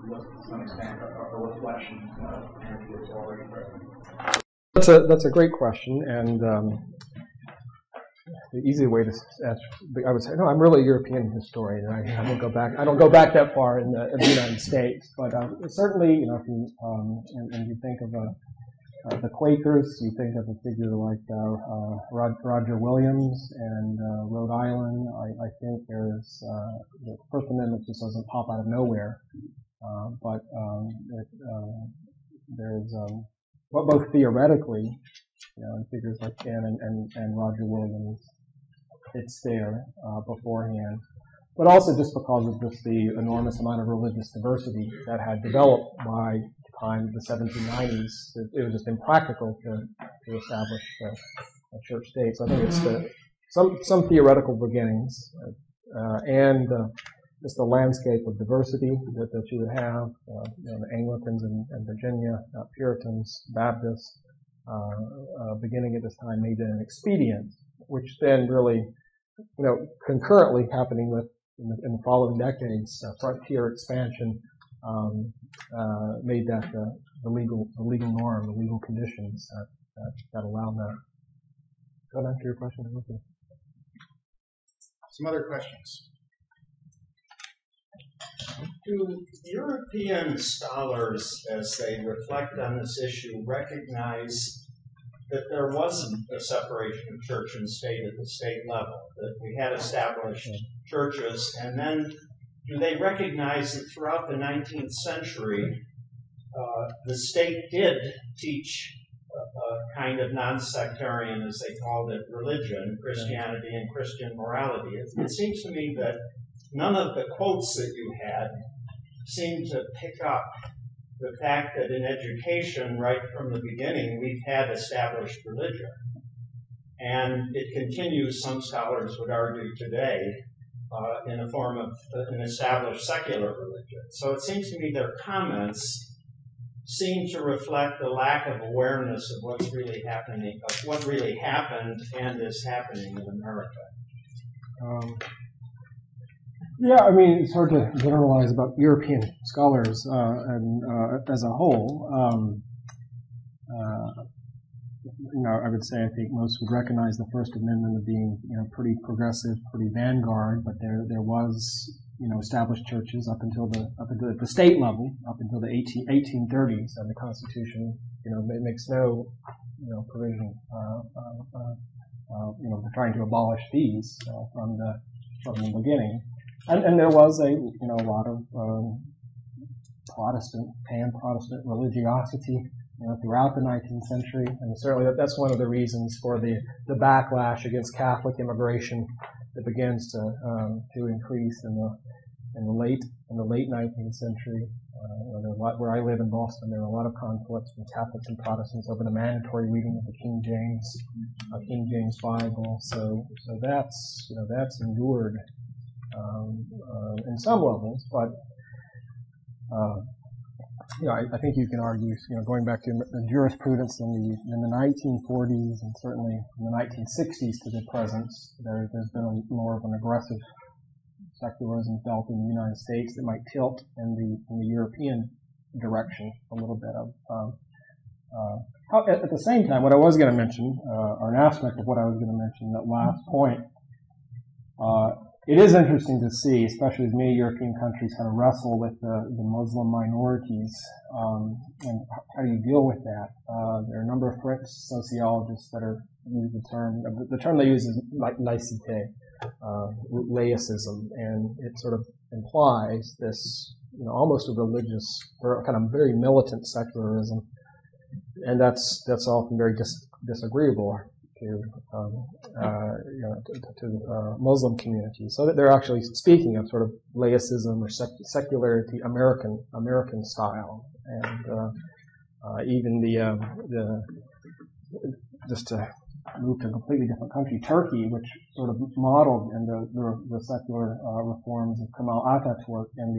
with to some extent a reflection of energy that was already present? That's a great question, and the easy way to ask, I would say, no, I'm really a European historian, and I don't go back that far in the United States, but certainly, you know, if you and you think of the Quakers, you think of a figure like Roger Williams and Rhode Island. I think there's the First Amendment just doesn't pop out of nowhere, but there's both theoretically, you know, in figures like Ken and Roger Williams, it's there beforehand, but also just because of just the enormous amount of religious diversity that had developed by the time of the 1790s. It was just impractical to establish a church state. So I think it's some theoretical beginnings and just the landscape of diversity that you would have, you know, the Anglicans in Virginia, Puritans, Baptists, beginning at this time made it an expedient, which then really, concurrently happening with in the following decades, frontier expansion made that the legal norm, the legal conditions that allowed that. Does that answer your question? Okay. Some other questions? Do European scholars, as they reflect on this issue, recognize that there wasn't a separation of church and state at the state level, that we had established churches, and then do they recognize that throughout the 19th century, the state did teach a kind of non-sectarian, as they called it, religion, Christianity and Christian morality? It seems to me that none of the quotes that you had seem to pick up the fact that in education, right from the beginning, we've had established religion. And it continues, some scholars would argue today, in the form of an established secular religion. So it seems to me their comments seem to reflect the lack of awareness of what's really happening, of what really happened and is happening in America. Yeah, I mean, it's hard to generalize about European scholars as a whole. I would say I think most would recognize the First Amendment as being, pretty progressive, pretty vanguard. But there was, established churches up until the state level, up until the 1830s, and the Constitution, makes no, provision, for trying to abolish these from the beginning. And there was a lot of Protestant, pan-Protestant religiosity, throughout the 19th century, and certainly that's one of the reasons for the backlash against Catholic immigration that begins to increase in the late 19th century. There's a lot, where I live in Boston, there are a lot of conflicts with Catholics and Protestants over the mandatory reading of the King James Bible. So that's endured in some levels, but I think you can argue, going back to the jurisprudence in the 1940s and certainly in the 1960s to the present, there's been more of an aggressive secularism felt in the United States that might tilt in the European direction a little bit of. At the same time, what I was going to mention, or an aspect of what I was going to mention, that last point, it is interesting to see, especially as many European countries kind of wrestle with the Muslim minorities, and how do you deal with that? There are a number of French sociologists that are use the term they use is laïcité, laicism, and it sort of implies this, almost a religious, or kind of very militant secularism, and that's often very disagreeable to Muslim communities. So that they're actually speaking of sort of laicism or secularity, American style, and even just to move to a completely different country, Turkey, which sort of modeled in the secular reforms of Kemal Atatürk in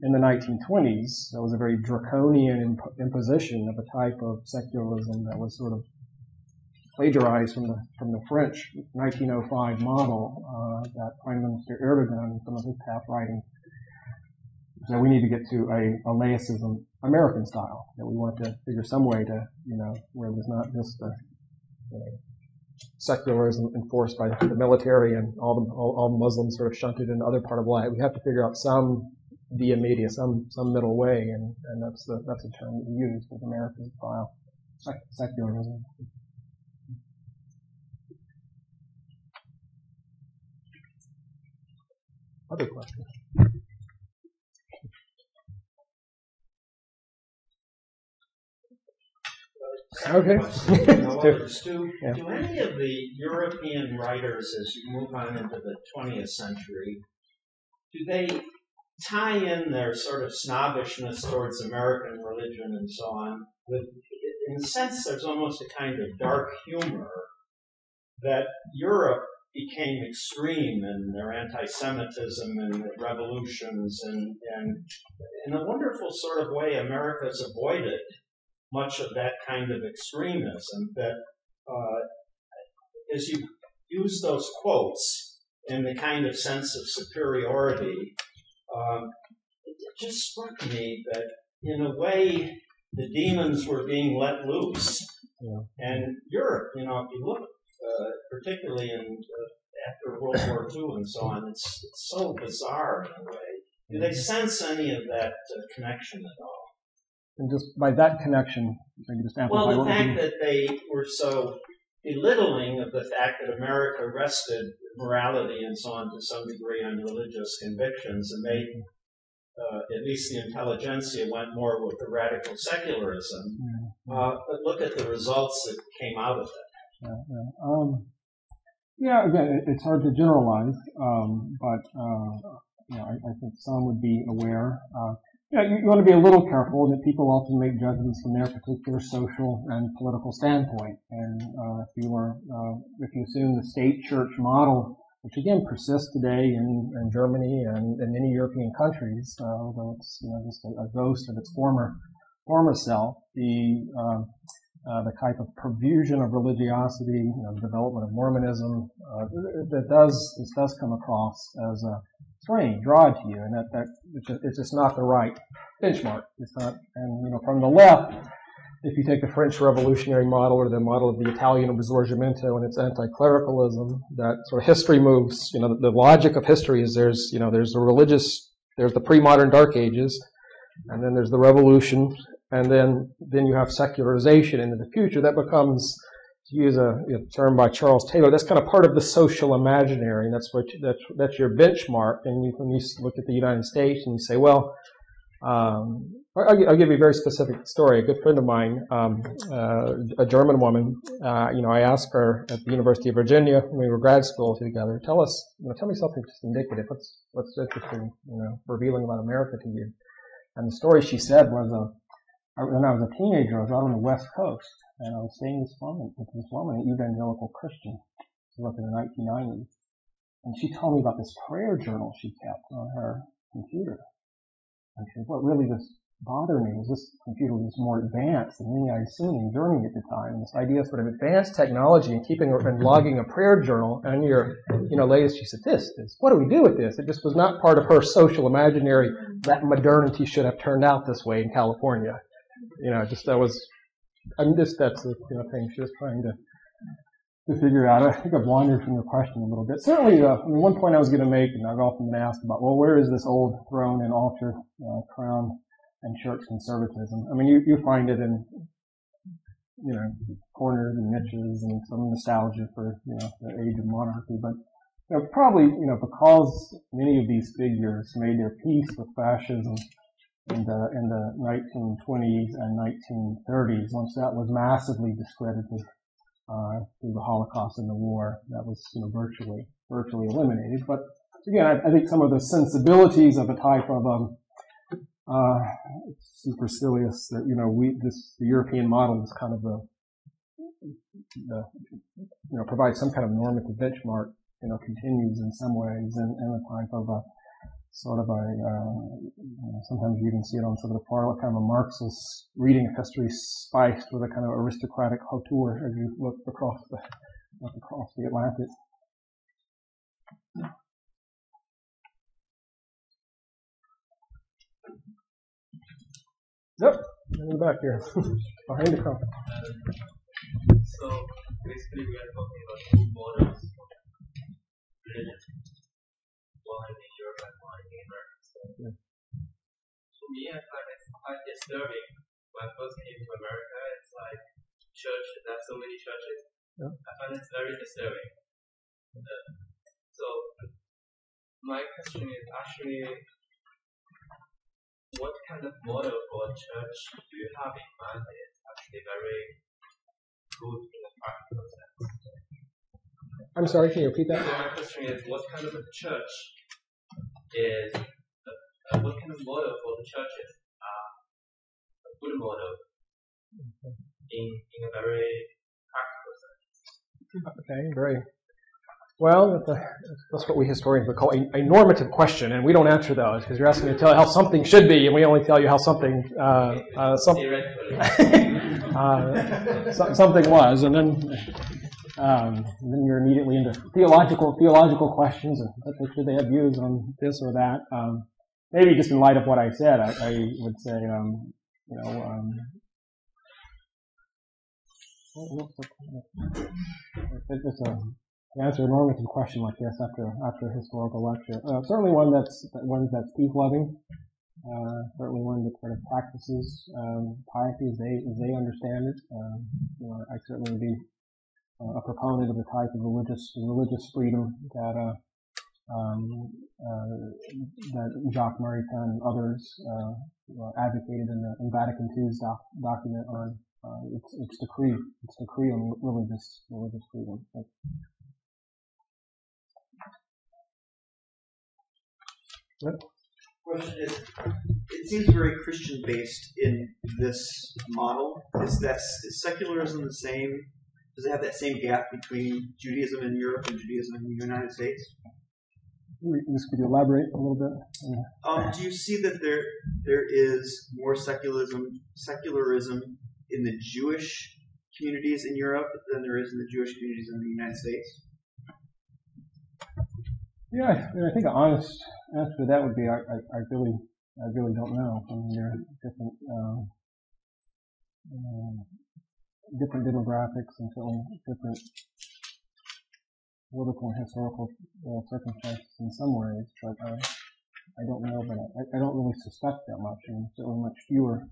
the 1920s. That was a very draconian imposition of a type of secularism that was sort of plagiarized from the French 1905 model that Prime Minister Erdogan, in some of his past writing. So we need to get to a laicism American style, that we want to figure some way to, where it was not just secularism enforced by the military and all Muslims sort of shunted into other part of life. We have to figure out some via media, some middle way, and that's a term that we use with American style secularism. Other questions? Okay. Do any of the European writers, as you move on into the 20th century, do they tie in their sort of snobbishness towards American religion and so on with, in a sense, there's almost a kind of dark humor that Europe became extreme in their anti-Semitism and the revolutions, and in a wonderful sort of way, America's avoided much of that kind of extremism that as you use those quotes in the kind of sense of superiority, it just struck me that in a way the demons were being let loose. Yeah. And Europe, if you look particularly after World War II and so on, it's so bizarre in a way. Do they sense any of that connection at all? And just by that connection, maybe just amplify. Well, the fact that they were so belittling of the fact that America rested morality and so on to some degree on religious convictions, and they, at least the intelligentsia, went more with the radical secularism. But look at the results that came out of it. Yeah, again, it's hard to generalize, but I think some would be aware. You want to be a little careful that people often make judgments from their particular social and political standpoint. And if you assume the state-church model, which again persists today in Germany and in many European countries, although it's just a ghost of its former self, the type of profusion of religiosity, the development of Mormonism, this does come across as a strange, odd to you, and that it's just not the right benchmark. It's not, and from the left, if you take the French revolutionary model or the model of the Italian Risorgimento and its anti-clericalism, that sort of history moves. The logic of history is there's the pre-modern Dark Ages, and then there's the Revolution, and then you have secularization into the future. That becomes, to use a term by Charles Taylor, that's kind of part of the social imaginary, and that's your benchmark. And when you look at the United States and you say, well, I'll give you a very specific story. A good friend of mine, a German woman, I asked her at the University of Virginia when we were grad school together, tell me something just indicative. What's interesting, revealing about America to you. And the story she said was, when I was a teenager, I was out on the West Coast, and I was staying with this woman, an evangelical Christian. She was in the 1990s. And she told me about this prayer journal she kept on her computer. And she said, what really just bothered me was this computer was more advanced than any I'd seen in Germany at the time. And this idea of sort of advanced technology and keeping and logging a prayer journal and your, latest, she said, what do we do with this? It just was not part of her social imaginary that modernity should have turned out this way in California. That's the thing she was trying to figure out. I think I've wandered from your question a little bit. Certainly, one point I was going to make, and I've often been asked about, well, where is this old throne and altar, crown and church conservatism? I mean, you find it in, corners and niches and some nostalgia for, the age of monarchy. But probably, because many of these figures made their peace with fascism in the 1920s and 1930s, once that was massively discredited through the Holocaust and the war, that was virtually eliminated. But again, I think some of the sensibilities of a type of supercilious that the European model is kind of the provides some kind of normative benchmark, continues in some ways, and a type of a sort of sometimes you can see it on sort of the far left, kind of a Marxist reading of history spiced with a kind of aristocratic hauteur as you look across the Atlantic. Yep, in the back here, behind the counter. So basically, we are talking about two models of religion. One in Europe and one in America. So, to me, I find it quite disturbing. When I first came to America, it's like church, there's so many churches. Yeah. I find it very disturbing. So, my question is actually, what kind of model for a church do you have in mind that is actually very good in a practical sense? I'm sorry, can you repeat that? So my question is, what kind of a church is, what kind of model for the churches are a good model in a very practical sense? Okay, great. Well, that's what we historians would call a normative question, and we don't answer those because you're asking me to tell you how something should be, and we only tell you how something something was, and then you're immediately into theological questions and should they have views on this or that. Maybe just in light of what I said, I would say, it's to answer a normative question like this after a historical lecture. Certainly one that's peace-loving. Certainly one that sort of practices piety as they understand it. I certainly would be a proponent of the type of religious freedom that Jacques Maritain and others advocated in Vatican II's document on its decree on religious freedom. Question is, it seems very Christian-based in this model. Is secularism the same? Does it have that same gap between Judaism in Europe and Judaism in the United States? Could you elaborate a little bit? Do you see that there is more secularism in the Jewish communities in Europe than there is in the Jewish communities in the United States? Yeah, I think an honest answer to that would be I really don't know. I mean, there are different demographics and certainly different political and historical circumstances in some ways, but I don't know, but I don't really suspect that much, and certainly much fewer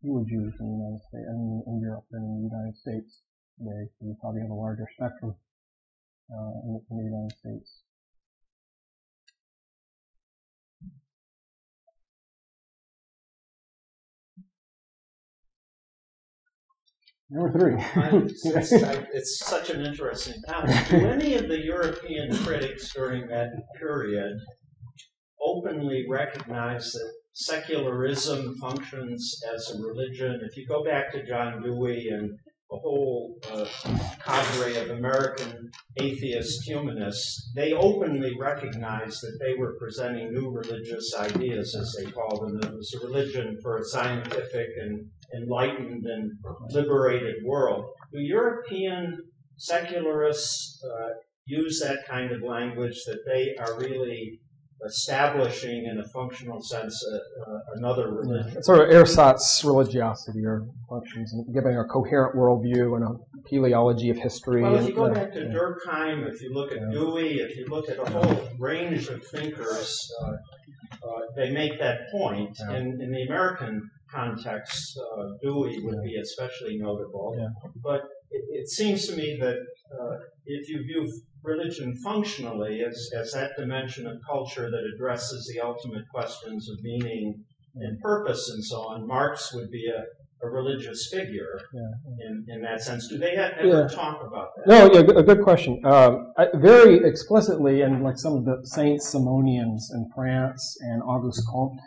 Jews in the United States, in Europe than in the United States today. So you probably have a larger spectrum in the United States. Number 3. It's such an interesting topic. Do any of the European critics during that period openly recognize that secularism functions as a religion? If you go back to John Dewey and the whole cadre of American atheist humanists, they openly recognized that they were presenting new religious ideas, as they called them. It was a religion for a scientific and enlightened and liberated world. Do European secularists use that kind of language, that they are really establishing in a functional sense another religion? It's sort of ersatz religiosity, or functions, and giving a coherent worldview and a teleology of history. Well, if you go back to Durkheim, if you look at Dewey, if you look at a whole range of thinkers, they make that point. And in the American context, Dewey would be especially notable. But it seems to me that if you view religion functionally as that dimension of culture that addresses the ultimate questions of meaning and purpose and so on, Marx would be a religious figure in that sense. Do they ever talk about that? No, a good question. Very explicitly, and like some of the Saint Simonians in France and Auguste Comte,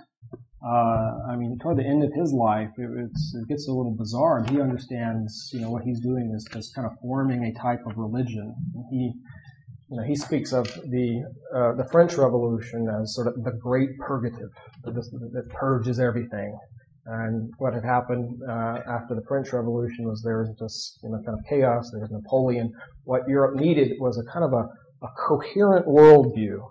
toward the end of his life, it gets a little bizarre, and he understands, what he's doing is just kind of forming a type of religion. He speaks of the French Revolution as sort of the great purgative that purges everything. And what had happened after the French Revolution was there was just kind of chaos. There was Napoleon. What Europe needed was a kind of a coherent worldview.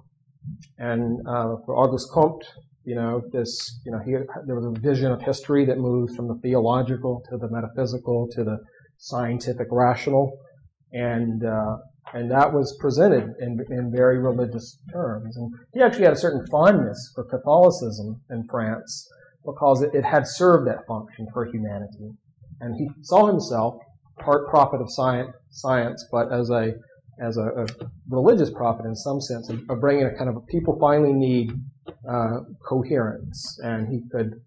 And for Auguste Comte, there was a vision of history that moved from the theological to the metaphysical to the scientific rational, and that was presented in very religious terms. And he actually had a certain fondness for Catholicism in France because it had served that function for humanity. And he saw himself part prophet of science, but as a religious prophet in some sense of bringing a kind of people finally need coherence, and he could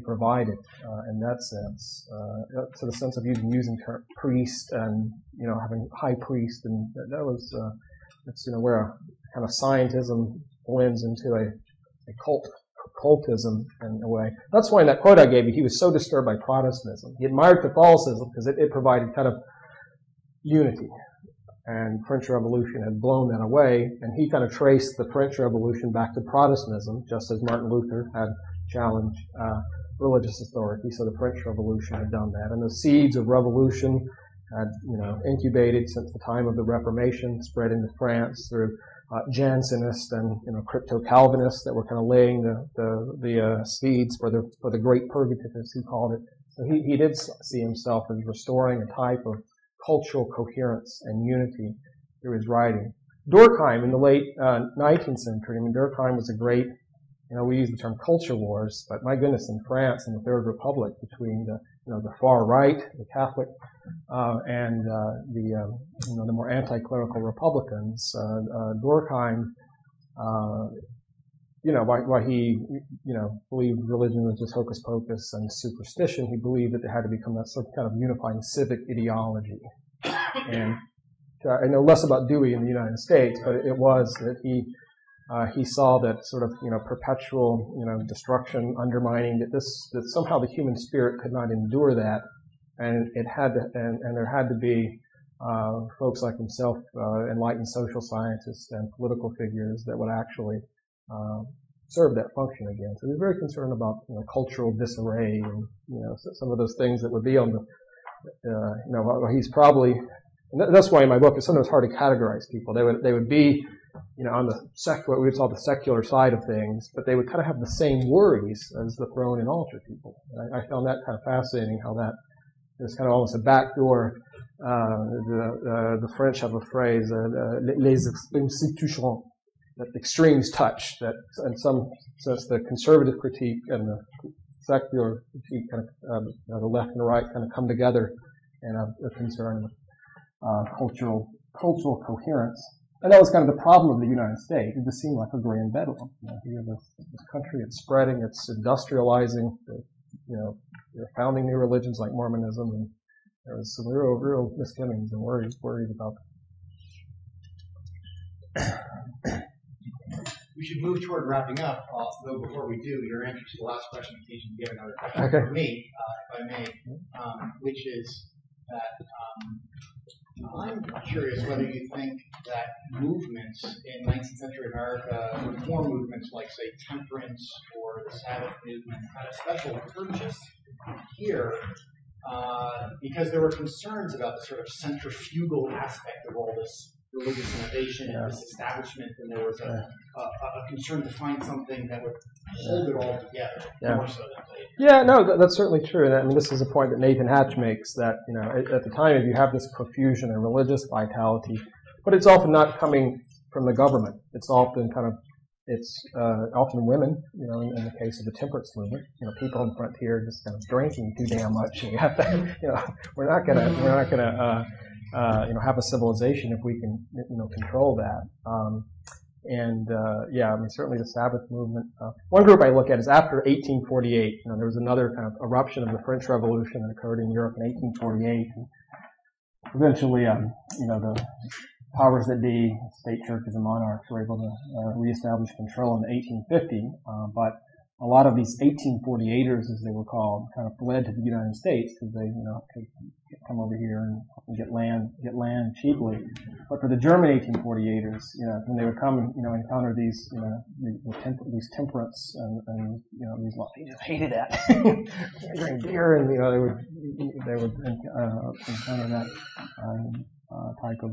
provide it in that sense. To the sense of using priest and having high priest, and that was that's where a kind of scientism blends into a cultism in a way. That's why in that quote I gave you, he was so disturbed by Protestantism. He admired Catholicism because it provided kind of unity and French Revolution had blown that away, and he kind of traced the French Revolution back to Protestantism, just as Martin Luther had challenged religious authority. So the French Revolution had done that, and the seeds of revolution had, incubated since the time of the Reformation, spread into France through Jansenist and crypto-Calvinists that were kind of laying the seeds for the Great Purgative, as he called it. So he did see himself as restoring a type of cultural coherence and unity through his writing. Durkheim in the late 19th century, Durkheim was a great, we use the term culture wars, but my goodness, in France in the Third Republic, between the far right, the Catholic, and the more anti-clerical Republicans, Durkheim, while he, believed religion was just hocus pocus and superstition, he believed that there had to become that sort of kind of unifying civic ideology. And I know less about Dewey in the United States, but it was that he saw that sort of, perpetual, destruction, undermining, that somehow the human spirit could not endure that, and it had to, and there had to be folks like himself, enlightened social scientists and political figures that would actually serve that function again. So he's very concerned about cultural disarray and some of those things that would be on the he's probably, and that's why in my book it's sometimes hard to categorize people. They would be on the what we would call the secular side of things, but they would kind of have the same worries as the throne and altar people. And I found that kind of fascinating, how that is kind of almost a backdoor. The French have a phrase, les institutions, that extremes touch, that in some sense the conservative critique and the secular critique kind of, the left and the right kind of come together in a concern with cultural coherence. And that was kind of the problem of the United States. It just seemed like a grand bedlam. Here this country, it's spreading, it's industrializing, they're founding new religions like Mormonism, and there was some real misgivings and worries about that. We should move toward wrapping up, though before we do, your answer to the last question occasionally give another question for me, if I may, which is that I'm curious whether you think that movements in 19th century America, reform movements like, say, temperance or the Sabbath movement, had a special purchase here because there were concerns about the sort of centrifugal aspect of all this religious innovation and this establishment, and there was a concern to find something that would hold it all together, more so than later. Yeah, no, that's certainly true. And I mean, this is a point that Nathan Hatch makes, that at the time, if you have this profusion and religious vitality, but it's often not coming from the government. It's often often women. In the case of the temperance movement, people on the frontier just kind of drinking too damn much. And you have to, we're not gonna have a civilization if we can, control that. Certainly the Sabbath movement. One group I look at is after 1848. There was another kind of eruption of the French Revolution that occurred in Europe in 1848. And eventually, the powers that be, state churches and monarchs, were able to reestablish control in 1850. But a lot of these 1848ers, as they were called, kind of fled to the United States because they, could come over here and get land cheaply. But for the German 1848ers, when they would come and, encounter these, these temperance and they just hated that. Drink beer, and, they would encounter that type of,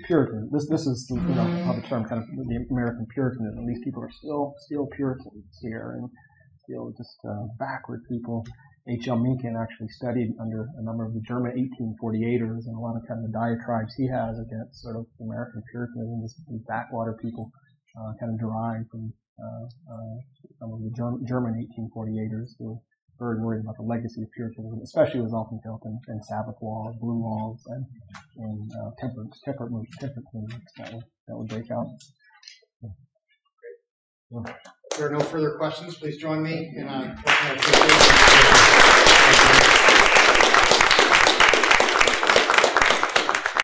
Puritan. This is how the term kind of the American Puritanism. These people are still Puritans here, and still just backward people. H.L. Mencken actually studied under a number of the German 1848ers, and a lot of kind of the diatribes he has against sort of American Puritanism. These backwater people kind of derived from some of the German 1848ers who were very worried about the legacy of Puritanism, especially was often felt in Sabbath laws, blue laws, and in temperance movements that would break out. If there are no further questions, please join me in